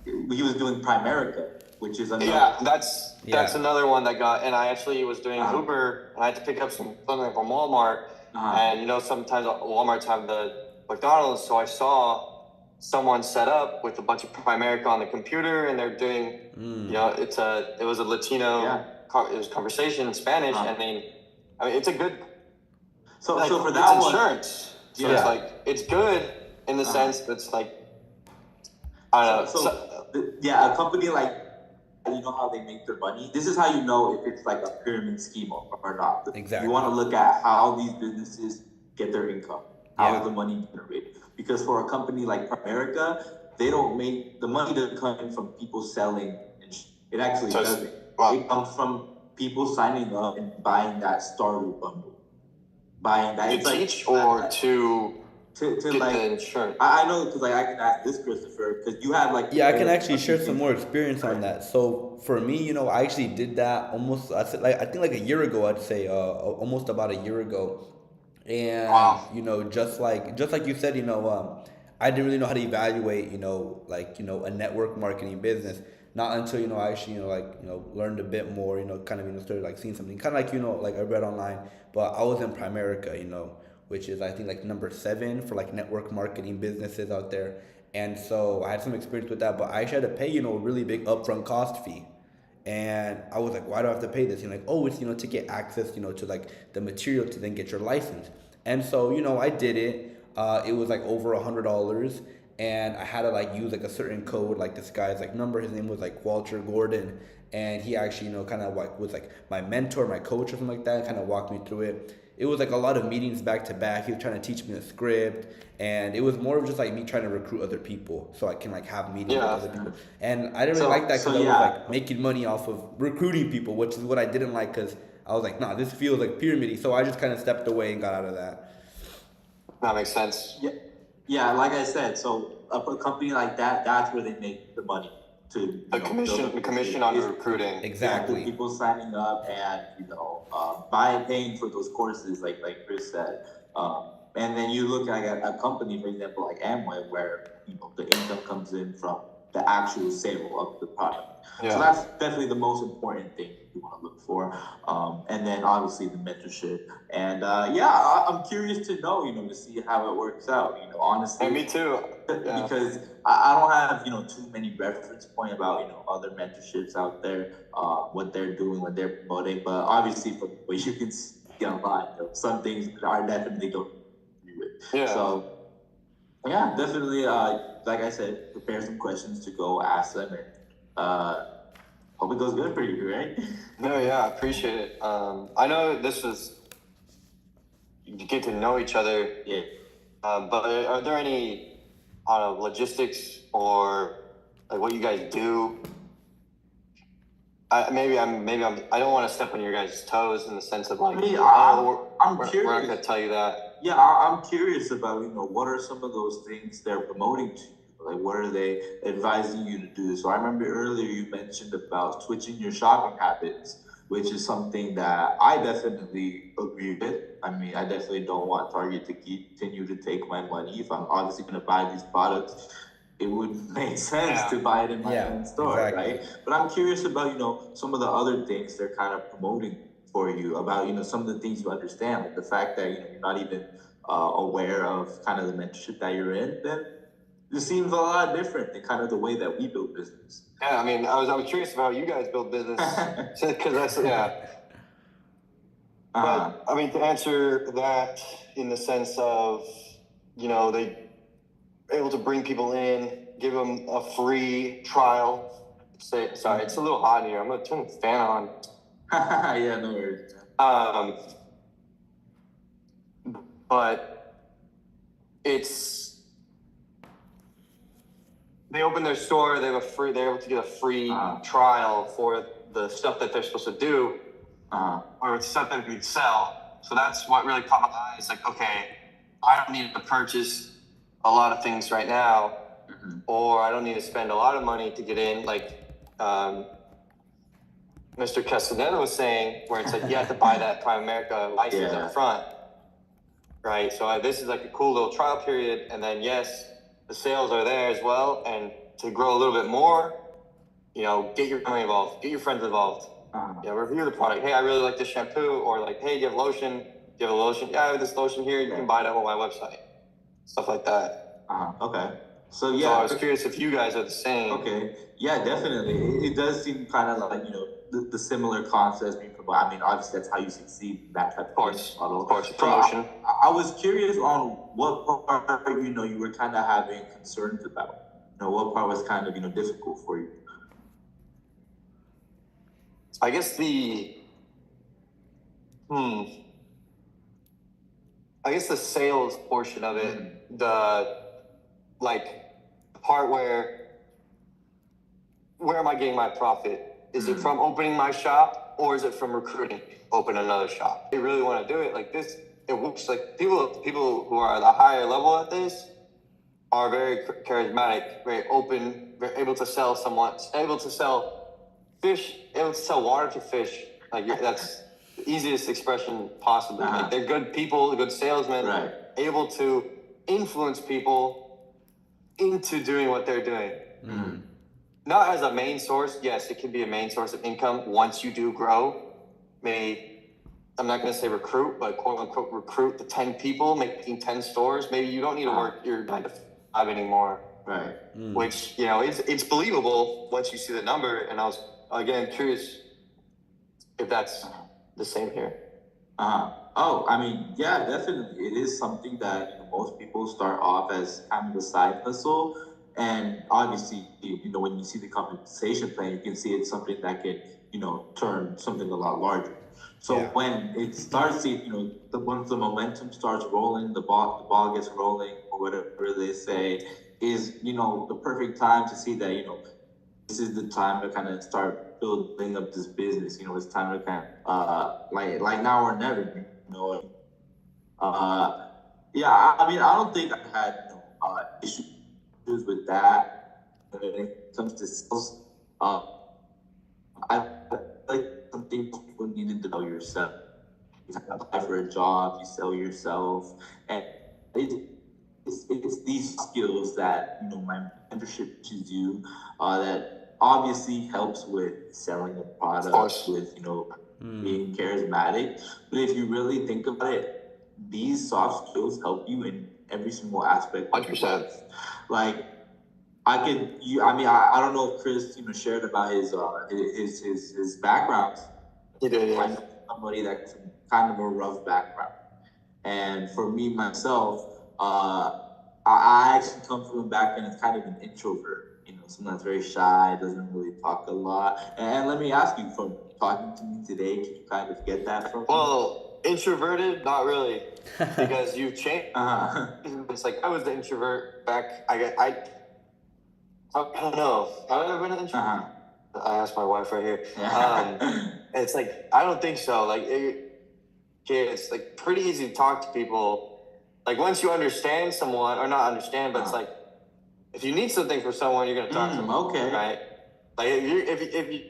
he was doing Primerica, which is another. Yeah, that's another one that got, and I actually was doing Uber, and I had to pick up something from Walmart, and sometimes Walmart's have the McDonald's, so I saw someone set up with a bunch of Primerica on the computer, and they're doing, it was a Latino, it was conversation in Spanish, and it's a good. So for that it's insurance. So it's like it's good in the sense that's like I don't know. A company like how they make their money. This is how you know if it's like a pyramid scheme or not. Exactly. You want to look at how these businesses get their income. How is the money generated? Because for a company like Primerica, they don't make the money doesn't come from people selling. It actually doesn't. It comes from people signing up and buying that starter bundle. Buying that. To teach or to get the insurance. I know because I can ask this, Christopher, because you have I can actually share some more experience on that. So for me, I actually did that almost. I think like a year ago. I'd say almost about a year ago, and just like you said, I didn't really know how to evaluate, a network marketing business. Not until I actually learned a bit more, kind of started like seeing something kind of like I read online, but I was in Primerica, which is I think like number 7 for like network marketing businesses out there. And so I had some experience with that, but I actually had to pay, a really big upfront cost fee. And I was like, why do I have to pay this? Like, oh, it's, to get access, to like the material to then get your license. And so, I did it. It was like over $100. And I had to like use like a certain code, like this guy's like number. His name was like Walter Gordon. And he actually, kind of like was like my mentor, my coach or something like that, kind of walked me through it. It was like a lot of meetings back to back. He was trying to teach me the script, and it was more of just like me trying to recruit other people so I can like have meetings with other people. And I didn't really like that because I was like making money off of recruiting people, which is what I didn't like because I was like, nah, this feels like pyramid-y. So I just kind of stepped away and got out of that. That makes sense. Yeah. Like I said, so a company like that, that's where they make the money. The commission on recruiting. Exactly. People signing up and paying for those courses, like Chris said. And then you look at a company, for example, like Amway, where the income comes in from the actual sale of the product. Yeah. So that's definitely the most important thing you want to look for. And then obviously the mentorship. And I'm curious to know, to see how it works out. Honestly. And me too. Yeah. Because I don't have, too many reference point about, other mentorships out there, what they're doing, what they're promoting. But obviously, from what you can see online, some things are definitely don't agree with. Yeah. So, yeah, definitely, like I said, prepare some questions to go ask them. And hope it goes good for you, right? No, yeah, I appreciate it. I know this was, you get to know each other. Yeah. But are there any logistics or like what you guys do? I don't want to step on your guys' toes in the sense of like, I'm curious. We're not gonna tell you that. Yeah, I'm curious about what are some of those things they're promoting to you? Like, what are they advising you to do? So I remember earlier you mentioned about switching your shopping habits, which is something that I definitely agree with. I mean, I definitely don't want Target to continue to take my money. If I'm obviously going to buy these products, it would make sense to buy it in my own store, exactly. Right? But I'm curious about, some of the other things they're kind of promoting for you about, some of the things you understand, like the fact that, you're not even aware of kind of the mentorship that you're in, then it seems a lot different than kind of the way that we build business. Yeah, I mean, I was curious about how you guys build business, because that's, yeah. But, I mean, to answer that in the sense of, they able to bring people in, give them a free trial. Sorry, it's a little hot in here. I'm going to turn the fan on. Yeah, no worries. But it's, they open their store, they're able to get a free trial for the stuff that they're supposed to do, or it's stuff that we could sell. So that's what really caught my eye. It's like, okay, I don't need to purchase a lot of things right now, or I don't need to spend a lot of money to get in, like Mr. Castaneda was saying, where it's like you have to buy that Prime America license up front, right? So this is like a cool little trial period, and then yes, the sales are there as well. And to grow a little bit more, get your family involved, get your friends involved. Review the product. Hey, I really like this shampoo, or like, hey, do you have lotion? Do you have a lotion? Yeah, I have this lotion here. You can buy it on my website. Stuff like that. Okay. So I was curious if you guys are the same. Okay. Yeah, definitely. It does seem kind of like, the similar concepts being provided. I mean, obviously that's how you succeed in that type of model. Of course, promotion. So I was curious on what part, you were kind of having concerns about. What part was kind of, difficult for you? I guess the sales portion of it, the part where am I getting my profit? Is it from opening my shop, or is it from recruiting, open another shop? They really want to do it like this. It works. Like people who are at a higher level at this are very charismatic, very open, very able to sell able to sell fish, able to sell water to fish. Like that's the easiest expression possibly. Like they're good people, good salesmen, able to influence people into doing what they're doing. Not as a main source. Yes, it can be a main source of income once you do grow. Maybe, I'm not going to say recruit, but quote unquote recruit the 10 people, making 10 stores. Maybe you don't need to work your 9 to 5 anymore. Right. Which, it's believable once you see the number. And I was, again, curious if that's the same here. Oh, I mean, yeah, definitely. It is something that most people start off as kind of a side hustle. And obviously, when you see the compensation plan, you can see it's something that can, turn something a lot larger. So when it starts, once the momentum starts rolling, the ball gets rolling, or whatever they say, is, the perfect time to see that, this is the time to kind of start building up this business. It's time to kind of, like now or never, yeah, I mean, I don't think I had, issues with that when it comes to sales. I like something people need to know yourself. You apply for a job, you sell yourself, and it's these skills that my mentorship teaches you that obviously helps with selling a product, with being charismatic. But if you really think about it, these soft skills help you in every single aspect of your life. Like I don't know if Chris shared about his background. He did, yeah. Like somebody that's kind of a rough background, and for me myself, I actually come from a background as kind of an introvert. Someone that's very shy, doesn't really talk a lot. And let me ask you, from talking to me today, can you kind of get that from me? Well, introverted, not really, because you've changed. It's like I was the introvert back. I don't know. Have I ever been an introvert? I asked my wife right here. It's like I don't think so. Like it's like pretty easy to talk to people. Like once you understand someone, or not understand, but it's like if you need something from someone, you're gonna talk to them. Okay. Right? Like if you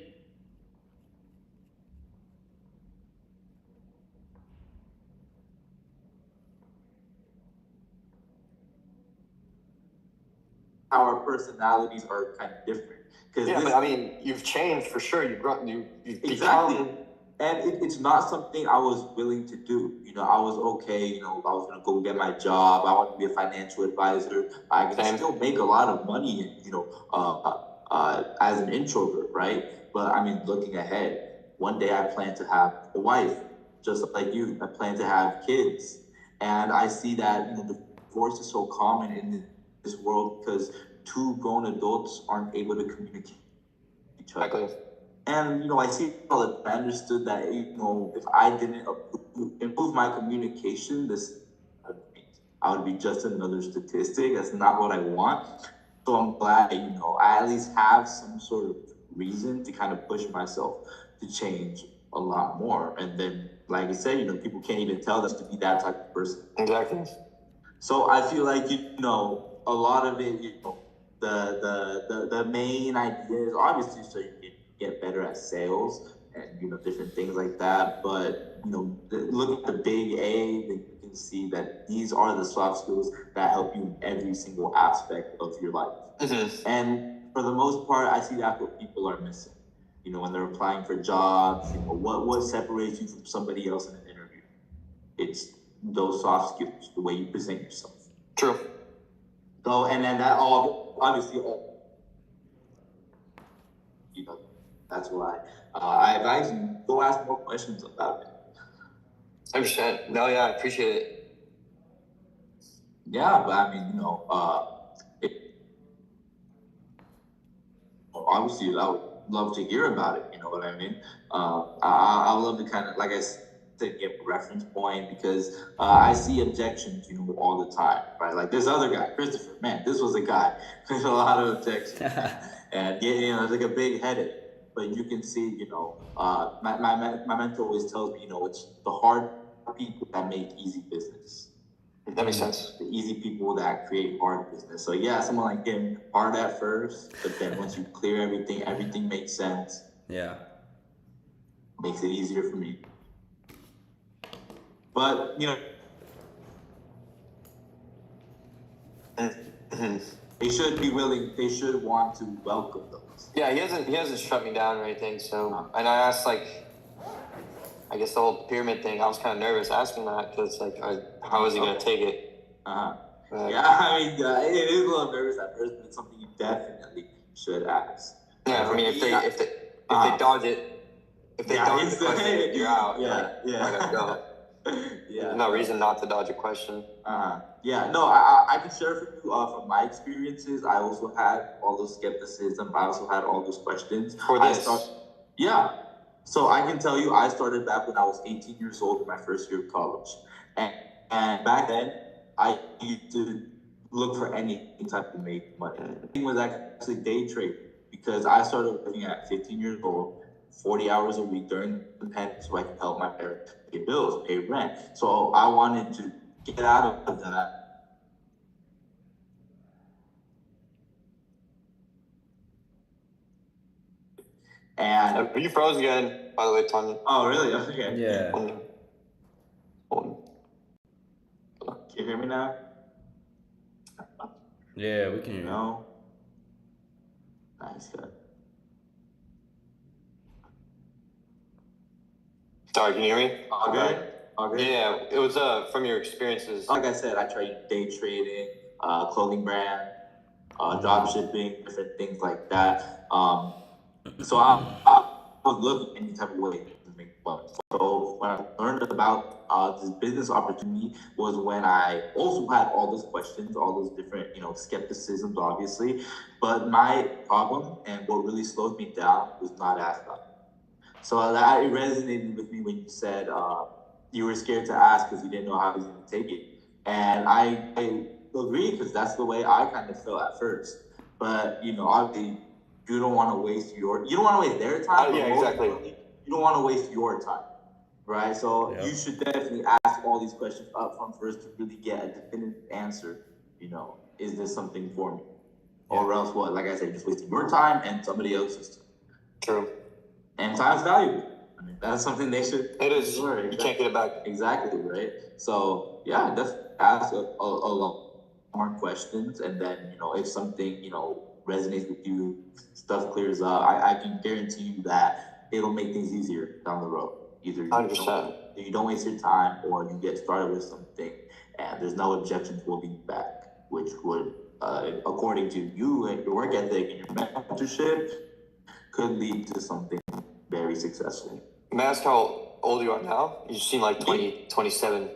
our personalities are kind of different. But I mean, you've changed for sure. You've grown. You've become And it's not something I was willing to do. I was okay. I was gonna go get my job. I want to be a financial advisor. I can Same. still make a lot of money. As an introvert, right? But I mean, looking ahead, one day I plan to have a wife, just like you. I plan to have kids, and I see that divorce is so common in this world because two grown adults aren't able to communicate with each other. Exactly. And I see all that I understood that if I didn't improve my communication, I would be just another statistic. That's not what I want. So I'm glad I at least have some sort of reason to kind of push myself to change a lot more. And then, like I said, people can't even tell us to be that type of person. Exactly. So I feel like a lot of it, the main idea is obviously so you can get better at sales and different things like that. But look at the big A, then you can see that these are the soft skills that help you in every single aspect of your life. Mm-hmm. And for the most part, I see that's what people are missing. When they're applying for jobs, what separates you from somebody else in an interview? It's those soft skills, the way you present yourself. True. So, and then that all obviously, that's why I advise you go ask more questions about it. 100%. No, yeah, I appreciate it. Yeah, but I mean, obviously, I would love to hear about it. You know what I mean? I would love to kind of, like I said, get a reference point because I see objections, all the time, right? Like this other guy, Christopher, man, this was a guy with a lot of objections, and it's like a big headache. But you can see, my mentor always tells me, it's the hard people that make easy business. That makes sense. The easy people that create hard business. So yeah, someone like him, hard at first, but then once you clear everything makes sense. Yeah. Makes it easier for me. But they should be willing. They should want to welcome those. Yeah, he hasn't shut me down or anything. So, and I asked I guess the whole pyramid thing. I was kind of nervous asking that because how is he gonna take it? Yeah, I mean, it is a little nervous at first, but it's something you definitely should ask. Yeah, I mean, if they dodge it, if they dodge the question, you're out. Yeah. Go. Yeah. There's no reason not to dodge a question. Yeah, no, I can share from you from my experiences. I also had all those skepticism. I also had all those questions. For this? Yeah. So I can tell you, I started back when I was 18 years old in my first year of college. And back then, I used to look for any type of make money. The thing was actually day trading because I started working at 15 years old, 40 hours a week during the pandemic so I could help my parents pay bills, pay rent. So I wanted to get out of that. And you froze again, by the way, Tanya. Oh, really? Okay. Yeah. Can you hear me now? Yeah, we can hear you. No. Nice, good. Sorry, can you hear me? All good? All good? Yeah, it was from your experiences. Like I said, I trade day trading, clothing brand, drop shipping, different things like that. So I was looking any type of way to make money. So when I learned about this business opportunity was when I also had all those questions, all those different, skepticisms, obviously. But my problem and what really slowed me down was not asking. So that it resonated with me when you said you were scared to ask because you didn't know how he was going to take it. And I agree because that's the way I kind of felt at first. But, obviously, you don't want to waste their time. Yeah, exactly. You don't want to waste your time, right? So you should definitely ask all these questions up front first to really get a definitive answer. Is this something for me? Or else what? Like I said, just wasting your time and somebody else's time. True. And time's valuable. I mean, that's something they should. It is. Learn. You can't get it back. Exactly, right? So, yeah, just ask a lot more questions. And then, if something, resonates with you, stuff clears up, I can guarantee you that it'll make things easier down the road. Either 100%. you don't waste your time, or you get started with something and there's no objections holding you back, which would, according to you and your work ethic and your mentorship, could lead to something very successful. May I ask how old you are now? You seem like 20, 27.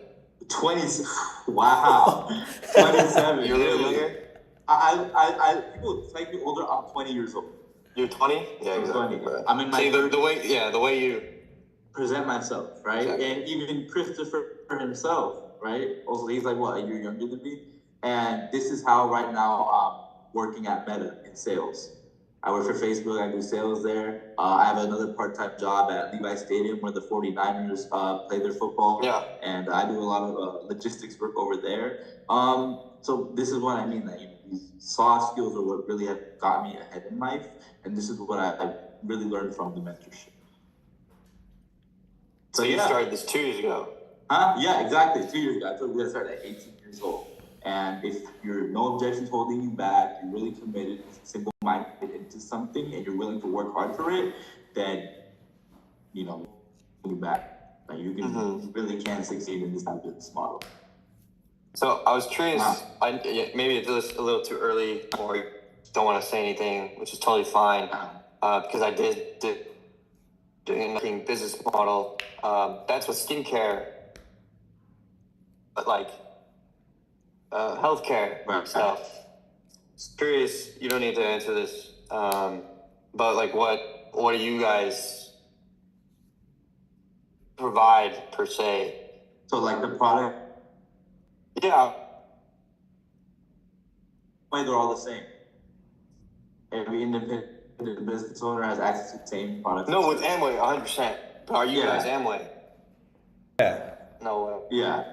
20, wow, 27. You're a little younger? People make me older. I'm 20 years old. You're 20? Yeah, I'm exactly. 20. I'm in my See, the way you present myself, right? Exactly. And even Christopher himself, right? Also, he's like, what, a year younger than me? And this is how right now I'm working at Meta in sales. I work for Facebook. I do sales there. I have another part-time job at Levi Stadium where the 49ers play their football. Yeah. And I do a lot of logistics work over there. So this is what I mean, that these soft skills are what really have got me ahead in life. And this is what I really learned from the mentorship. So you started this 2 years ago? Yeah, exactly. 2 years ago. I told you I started at 18 years old. And if you're no objections holding you back, you're really committed, single-minded into something, and you're willing to work hard for it, then, you back. Like you really can succeed in this type of business model. So I was curious, maybe it's a little too early, or you don't want to say anything, which is totally fine, because I did doing business model. That's what skincare, but like healthcare stuff. Just curious, you don't need to answer this, but like what do you guys provide per se? So like the product? Yeah. They're all the same. Every independent business owner has access to the same products. No, with Amway, 100%. But are you guys Amway? Yeah. No way. Yeah.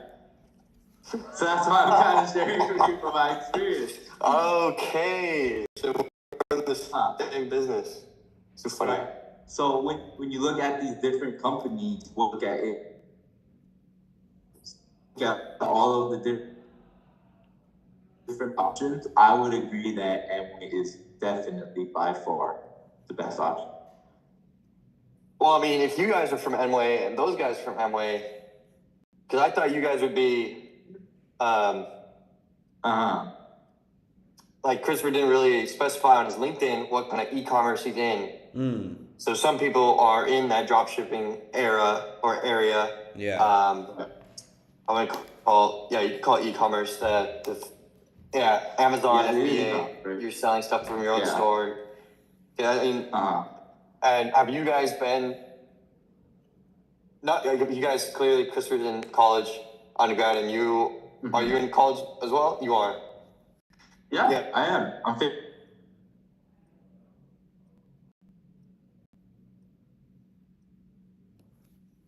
So that's why I'm kind of sharing with you from my experience. Okay. So we're in the same business. So funny. Right. So when you look at these different companies, look at it. Yeah, all of the different options. I would agree that Amway is definitely by far the best option. Well, I mean, if you guys are from Amway and those guys are from Amway, because I thought you guys would be, like Christopher didn't really specify on his LinkedIn what kind of e-commerce he's in. So some people are in that drop shipping area. Yeah. I would call, you can call it e-commerce. Amazon, FBA. You're selling stuff from your own store. Yeah, I mean, and have you guys been? Not you guys clearly. Christopher's in college, undergrad, and you are you in college as well? You are. Yeah. I am. I'm fit.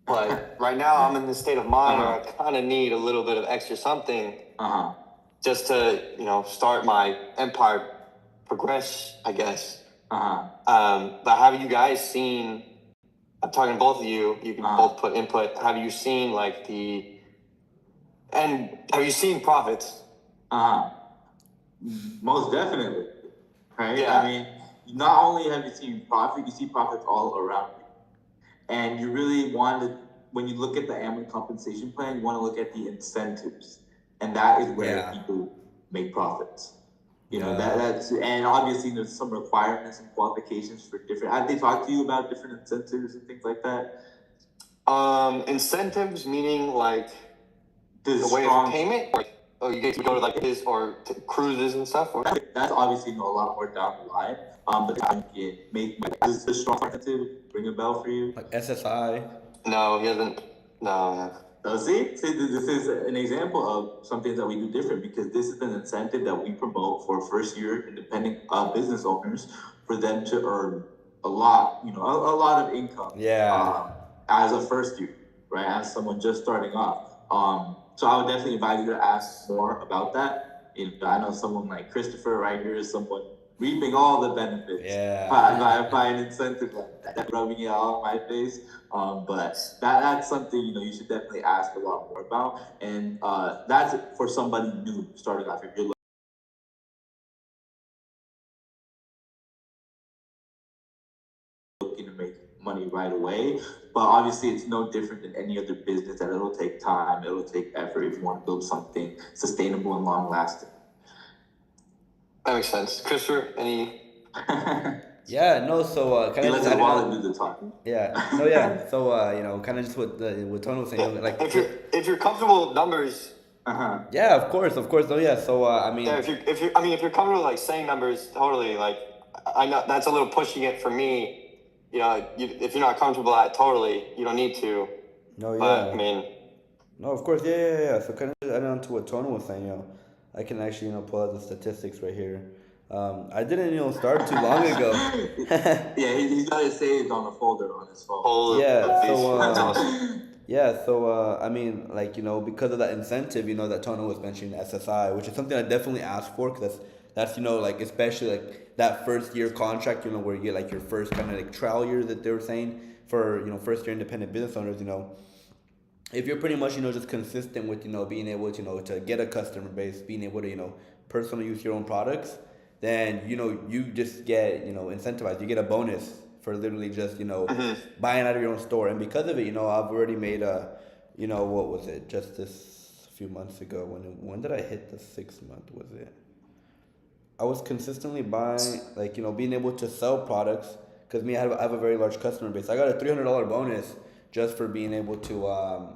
But right now, I'm in the state of mind where I kind of need a little bit of extra something, just to start my empire, progress, I guess. But have you guys seen? I'm talking to both of you. You can both put input. Have you seen have you seen profits? Most definitely. Right? Yeah. I mean, not only have you seen profit, you see profits all around you. And you really want to, when you look at the Amway compensation plan, you want to look at the incentives. And that is where people make profits. That's, and obviously there's some requirements and qualifications for different. Have they talked to you about different incentives and things like that? Incentives meaning like the way of payment. You get to go to like this or cruises and stuff. Or? That's obviously a lot more down the line. But I can make is the strong incentive ring a bell for you? Like SSI. No, he hasn't. No. So see, this is an example of something that we do different, because this is an incentive that we promote for first-year independent business owners for them to earn a lot, a lot of income. As a first year, right? As someone just starting off. So I would definitely advise you to ask more about that. I know someone like Christopher right here is someone reaping all the benefits by an incentive like that, rubbing it all on my face. But that's something you should definitely ask a lot more about, and that's for somebody new starting off. If you're looking to make money right away. But obviously, it's no different than any other business that it'll take time, it'll take effort if you want to build something sustainable and long lasting. That makes sense. Christopher, any? Yeah, no, so kind He of lets just his adding wallet on. do the talking. Yeah, no, yeah. So kind of just what Tony was saying, you know, like If you're comfortable with numbers, yeah, of course, no, yeah. So I yeah. mean, If you're comfortable like saying numbers, totally. Like I know that's a little pushing it for me. You know, if you're not comfortable at totally, you don't need to. no, But I yeah, mean, no, of course, yeah. So kind of just adding on to what Tony was saying, you know, I can actually pull out the statistics right here. I didn't start too long ago. Yeah, he's got it saved on a folder on his phone. Yeah, so that's awesome. yeah, so I mean, like because of that incentive, that Tono was mentioning SSI, which is something I definitely asked for, because that's like especially like that first year contract, where you get like your first kind of like trial year that they were saying for first year independent business owners, if you're pretty much just consistent with being able to to get a customer base, being able to personally use your own products, then you just get incentivized. You get a bonus for literally just buying out of your own store. And because of it, I've already made a what was it, just this few months ago, when did I hit the 6 month, was it? I was consistently buying, like being able to sell products, because I have a very large customer base. I got a $300 bonus just for being able to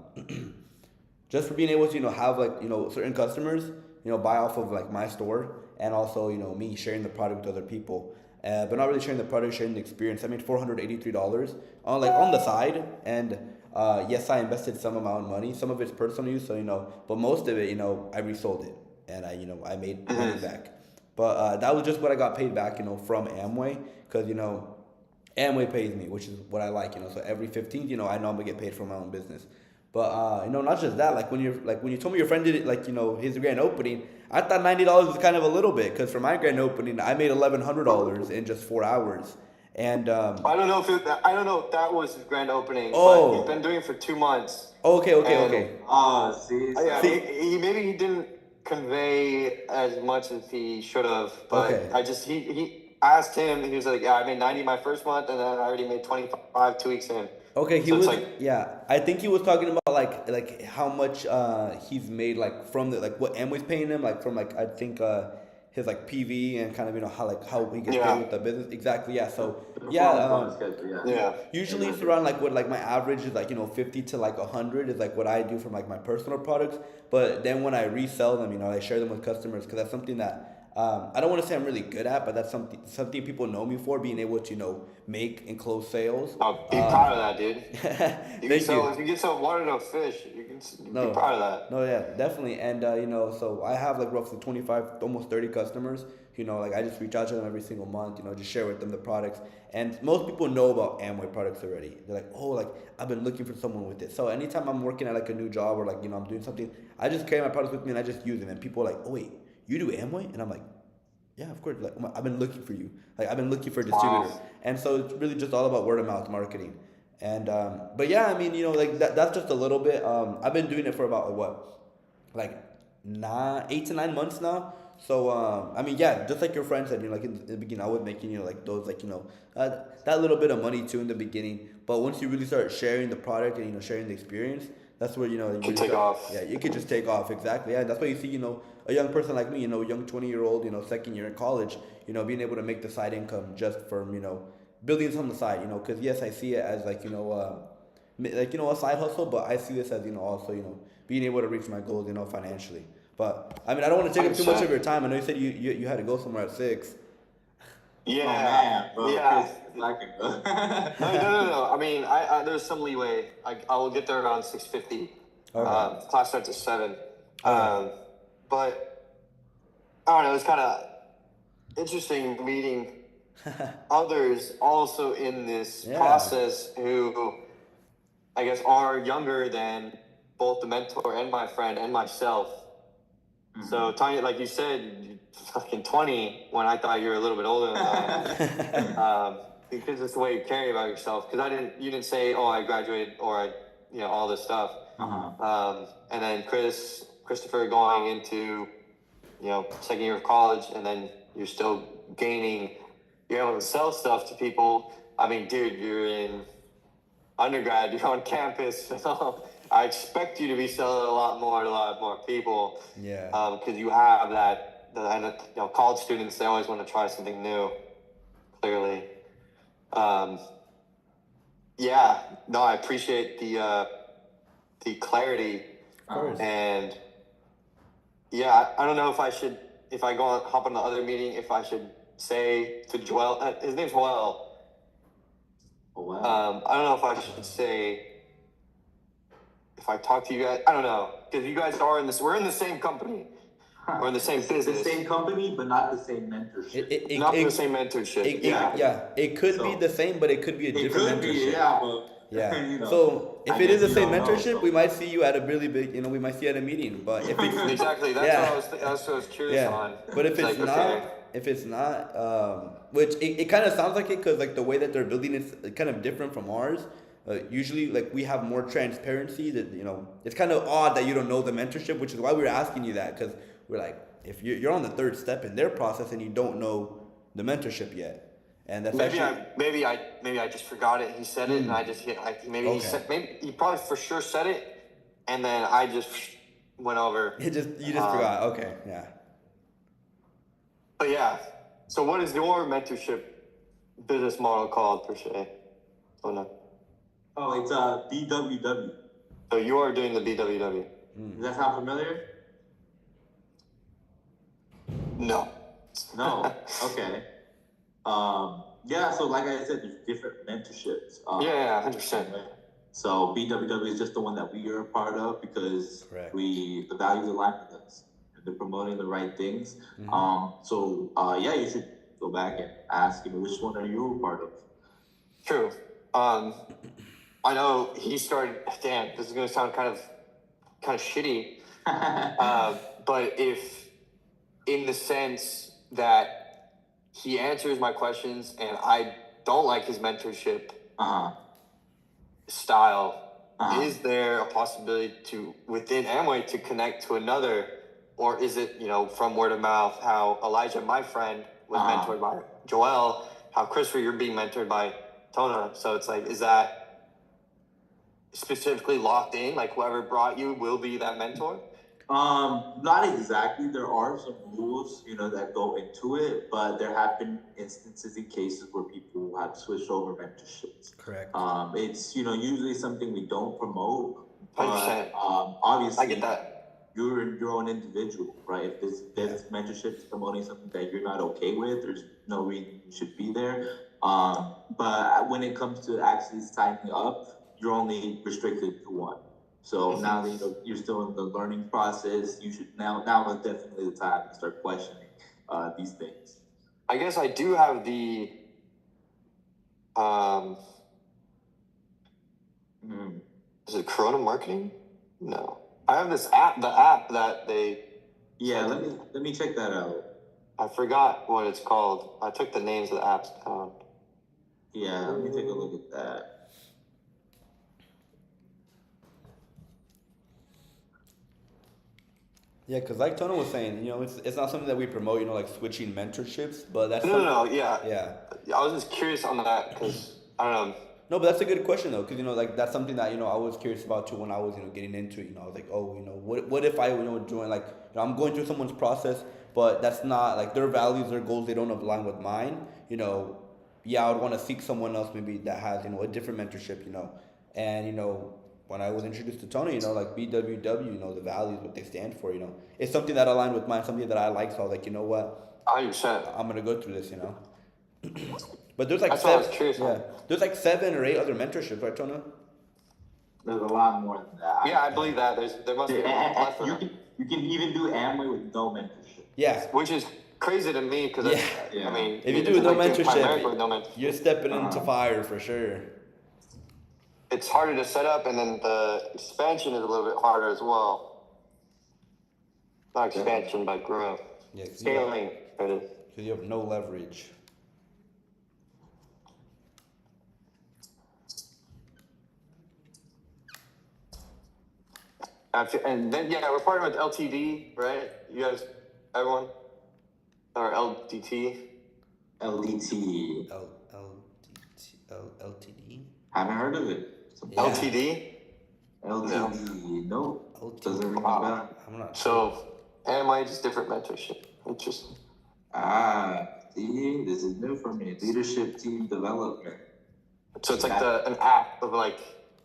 just for being able to have like certain customers buy off of like my store, and also me sharing the product with other people, but not really sharing the product, sharing the experience. I made $483 on the side, and yes, I invested some of my own money. Some of it's personal use, so but most of it I resold it, and I made money back. But that was just what I got paid back from Amway, because Amway pays me, which is what I like, So every 15th, I know I'm gonna get paid for my own business. But not just that. Like when you told me your friend did it, like his grand opening, I thought $90 was kind of a little bit, because for my grand opening, I made $1,100 in just 4 hours. And I don't know if that was his grand opening, but oh, he's been doing it for 2 months. okay. See, Yeah, he maybe he didn't convey as much as he should have, but Okay. I just he asked him, and he was like, "Yeah, I made 90 my first month, and then I already made 25 2 weeks in." Okay, he So it's was, like, yeah. I think he was talking about like how much he's made, like from the, like what Amway's paying him, like from like I think his like PV, and kind of how he gets paid with the business, exactly. Yeah, so yeah, yeah. usually it's around like what like my average is, like 50 to like 100 is like what I do from like my personal products. But then when I resell them, I share them with customers, because that's something that I don't want to say I'm really good at, but that's something people know me for, being able to make and close sales. Oh, be proud of that, dude. Thank you. If you get some one of those fish, you can No, be proud of that. no, yeah, definitely. And so I have like roughly 25, almost 30 customers. Like I just reach out to them every single month. Just share with them the products. And most people know about Amway products already. They're like, oh, like I've been looking for someone with it. So anytime I'm working at like a new job, or like I'm doing something, I just carry my products with me and I just use them. And people are like, oh wait, you do Amway? And I'm like, yeah, of course. Like I've been looking for you. Like I've been looking for a distributor. Wow. And so it's really just all about word of mouth marketing. And but yeah, I mean, like that's just a little bit. I've been doing it for about like 8 to 9 months now. So I mean, yeah, just like your friend said, like in the beginning, I was making like those, like that little bit of money too in the beginning. But once you really start sharing the product, and sharing the experience, that's where you You really take start, off. yeah, you could just take off, exactly. Yeah, that's why you see a young person like me, young 20-year-old, second year in college, being able to make the side income just from building this on the side, because yes, I see it as like a side hustle, but I see this as also being able to reach my goals financially. But I mean, I don't want to take up too much of your time. I know you said you had to go somewhere at 6. Yeah, Oh man, bro. yeah. Slacking, bro. No. I mean, I there's some leeway. I will get there around 6:50. Okay. Class starts at 7. Okay. But I don't know. It's kind of interesting meeting others also in this Yeah. process who I guess are younger than both the mentor and my friend and myself. So Tanya, like you said, you're fucking 20 when I thought you were a little bit older than that. Because it's the way you carry about yourself. Because you didn't say, oh, I graduated, or all this stuff. And then Christopher going into, second year of college, and then you're still you're able to sell stuff to people. I mean, dude, you're in undergrad, you're on campus. So I expect you to be selling a lot more people. Yeah. Because you have that, college students, they always want to try something new, clearly. Yeah, no, I appreciate the clarity. Of course. And yeah, I don't know if I hop on the other meeting, if I should say to Joel, his name's Joel. Oh, wow. I don't know if I should say, if I talk to you guys, I don't know, because you guys we're in the same company. We're in the same business. The same company, but not the same mentorship. Not the same mentorship. It could be the same, but it could be a different mentorship. Yeah. So if it is the same mentorship, so. We might see you at a really big, we might see you at a meeting. But if it's exactly, that's what I was curious on. But if it's not, which it kind of sounds like it, because like the way that they're building it's kind of different from ours. Usually, like we have more transparency. That it's kind of odd that you don't know the mentorship, which is why we were asking you that, because we're like, if you're on the third step in their process and you don't know the mentorship yet. And that's maybe I just forgot it. He said it, and I just he probably for sure said it, and then I just went over. You just forgot. Okay, yeah. But yeah, so what is your mentorship business model called per se? Oh no. Oh, it's BWW. So you are doing the BWW. Does that sound familiar? No. No. Okay. Yeah, so like I said, there's different mentorships. 100%. So BWW is just the one that we are a part of because Correct. the values align with us. They're promoting the right things. So you should go back and ask him, which one are you a part of? True. I know he started. Damn, this is gonna sound kind of shitty. But if, in the sense that he answers my questions and I don't like his mentorship style, is there a possibility within Amway to connect to another, or is it, from word of mouth, how Elijah, my friend, was mentored by Joel, how Christopher, you're being mentored by Tona? So it's like, is that specifically locked in? Like whoever brought you will be that mentor? Not exactly. There are some rules, that go into it, but there have been instances and cases where people have switched over mentorships. Correct. It's, usually something we don't promote. 100%. Obviously, I get that. You're your own individual, right? If this mentorship is promoting something that you're not okay with, there's no reason you should be there. But when it comes to actually signing up, you're only restricted to one. So now that you're still in the learning process, you should now is definitely the time to start questioning these things. I guess I do have the is it Corona Marketing? No. I have the app that they let me check that out. I forgot what it's called. I took the names of the apps down. Yeah, let me take a look at that. Yeah, because like Tona was saying, it's not something that we promote, like switching mentorships, but that's yeah. I was just curious on that because I don't know. No, but that's a good question though, because like that's something that I was curious about too when I was getting into it. I was like, what if I join like I'm going through someone's process, but that's not like their values, their goals, they don't align with mine. I would want to seek someone else maybe that has a different mentorship. And when I was introduced to Tony, like BWW, the values, what they stand for, it's something that aligned with mine, something that I like. So I was like, you know what? 100%. I'm gonna go through this, But there's like That's what I was curious on. There's like 7 or 8 other mentorships, right, Tona? There's a lot more than that. Yeah, I believe that. There must be a plethora. You can even do Amway with no mentorship. Yeah. Which is crazy to me because I mean, if you do no mentorship, you're stepping into fire for sure. It's harder to set up, and then the expansion is a little bit harder as well. Not expansion, but growth. Yeah, scaling. Because you have no leverage. And then we're partnering with LTD, right? You guys, everyone, or LDT. LDT. LTD. Haven't heard of it. Yeah. LTD? LTD, no. Doesn't ring a Wow. bell. I'm not. So, MI is different mentorship. Interesting. See, this is new for me. Leadership team development. So it's like an app of like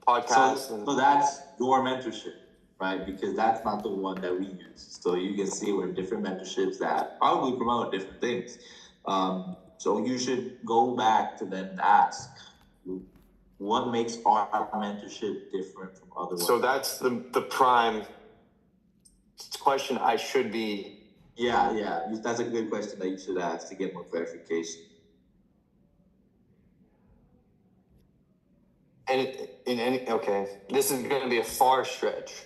podcasts. So that's your mentorship, right? Because that's not the one that we use. So you can see we're different mentorships that probably promote different things. So you should go back to them and ask, what makes our mentorship different from other ones? So that's the prime question I should be. Yeah. That's a good question that you should ask to get more clarification. And okay, this is going to be a far stretch,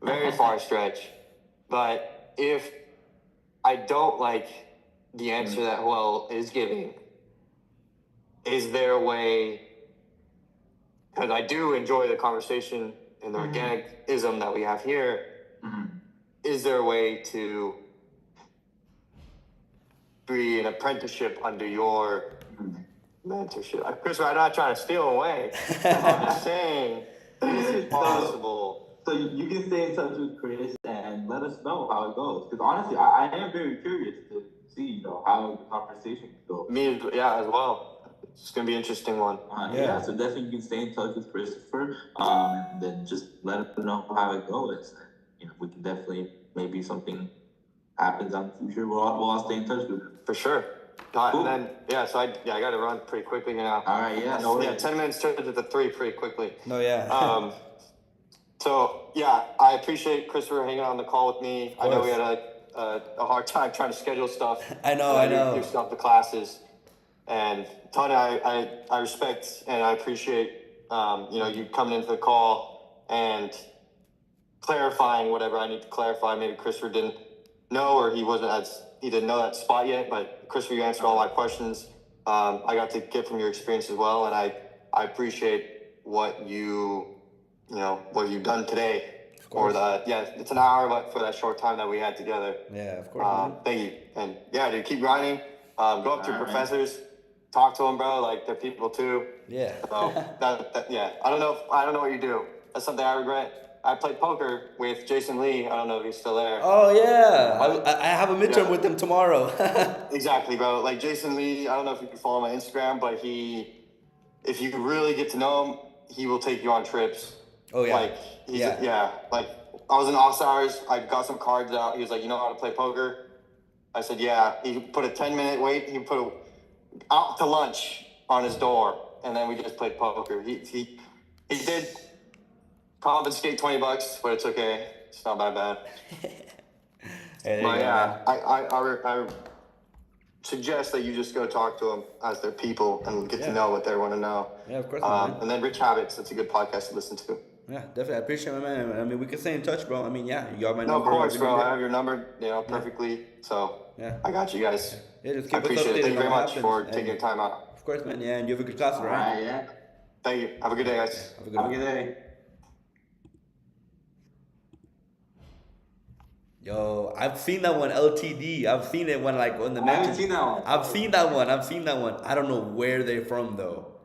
very far stretch. But if I don't like the answer that Joel is giving, is there a way? Because I do enjoy the conversation and the organicism that we have here. Is there a way to be an apprenticeship under your mentorship? Chris, I'm not trying to steal away. I'm just saying this is possible. So you can stay in touch with Chris and let us know how it goes. Because honestly, I am very curious to see, how the conversation goes. Me, as well. It's gonna be an interesting one. Yeah, so definitely you can stay in touch with Christopher, and then just let us know how it goes. We can definitely maybe something happens on the future. We'll all stay in touch with him. For sure. Cool. And then, so I got to run pretty quickly now. All right, yeah. No worries. 10 minutes turned into 3 pretty quickly. No, yeah. So, I appreciate Christopher hanging on the call with me. I know we had a hard time trying to schedule stuff. I know. Do stuff, the classes. And Tony, I respect and I appreciate, you coming into the call and clarifying whatever I need to clarify. Maybe Christopher didn't know, or he didn't know that spot yet, but Christopher, you answered all my questions. I got to get from your experience as well. And I appreciate what what you've done today. Or it's an hour, but for that short time that we had together. Yeah, of course. Thank you. And dude, keep grinding. Go up to your professors, talk to them, bro. Like, they're people too. Yeah. So I don't know what you do. That's something I regret. I played poker with Jason Lee. I don't know if he's still there. Oh yeah, I have a midterm with him tomorrow. Exactly, bro. Like Jason Lee, I don't know if you can follow my Instagram, but if you really get to know him, he will take you on trips. Oh yeah. Like I was in office hours. I got some cards out. He was like, "You know how to play poker?" I said, "Yeah." He put a 10-minute wait. He put out to lunch on his door, and then we just played poker. He did confiscate $20, but it's okay. It's not that bad. I suggest that you just go talk to them as their people and get to know what they want to know. Yeah, of course. And then Rich Habits, that's a good podcast to listen to. Yeah, definitely. I appreciate it, man. I mean, we can stay in touch, bro. I mean, you got my number. No, of course, bro. I have your number, perfectly. So I got you guys. Yeah, just keep I appreciate it. Thank you very much for taking your time out. Of course, man. Yeah, and you have a good class, right? All right, yeah. Thank you. Have a good day, guys. Have a good day. Yo, I've seen that one, LTD. I've seen it when on the match. I haven't seen that one. I've seen that one. I don't know where they're from though.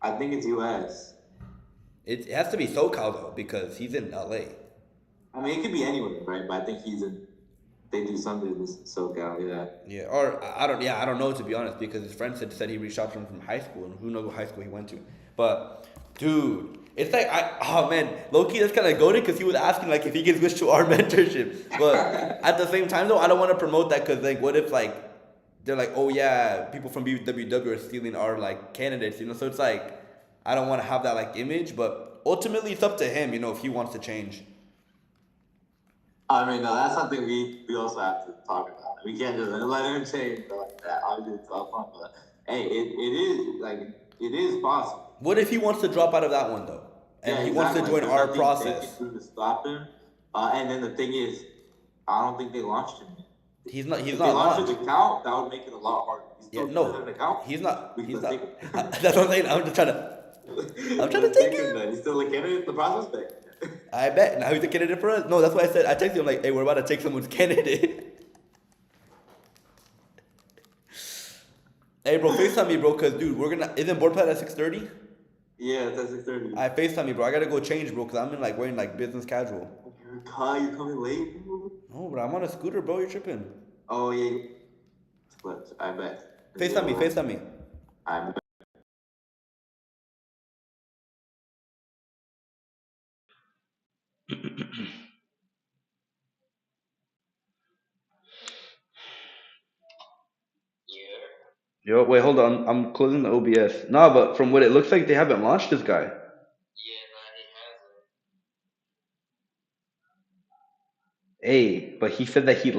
I think it's U.S. It has to be SoCal though, because he's in LA. I mean, it could be anywhere, right? But I think they do something in SoCal, yeah. Yeah, or I don't know, to be honest, because his friend said he reached out to him from high school, and who knows what high school he went to. But dude, it's like low-key, that's kind of goated, because he was asking if he gets switched to our mentorship. But at the same time though, I don't want to promote that, because what if they're like, oh yeah, people from BWW are stealing our candidates, so it's I don't want to have that image, but ultimately it's up to him, if he wants to change. I mean, no, that's something we also have to talk about. We can't just let him change like that. Obviously, it's all fun, but hey, it is possible. What if he wants to drop out of that one though, and he wants to join our process? To stop him, and then the thing is, I don't think they launched him yet. He's not. If they launched his account, that would make it a lot harder. An account. He's not. That's what I'm saying. I'm trying to take him. He's still a candidate in the process thing. I bet. Now he's a candidate for us. No, that's why I said, I texted him hey, we're about to take someone's candidate. Hey, bro, FaceTime me, bro, because, dude, isn't board plan at 6:30? Yeah, it's at 6:30. I FaceTime me, bro. I gotta go change, bro, because I'm in like wearing like business casual. You're coming late, bro? No, but I'm on a scooter, bro. You're tripping. Oh, yeah. But I bet. FaceTime me, FaceTime me. I bet. Yo, wait, hold on. I'm closing the OBS. Nah, but from what it looks like, they haven't launched this guy. Hey, but he said that he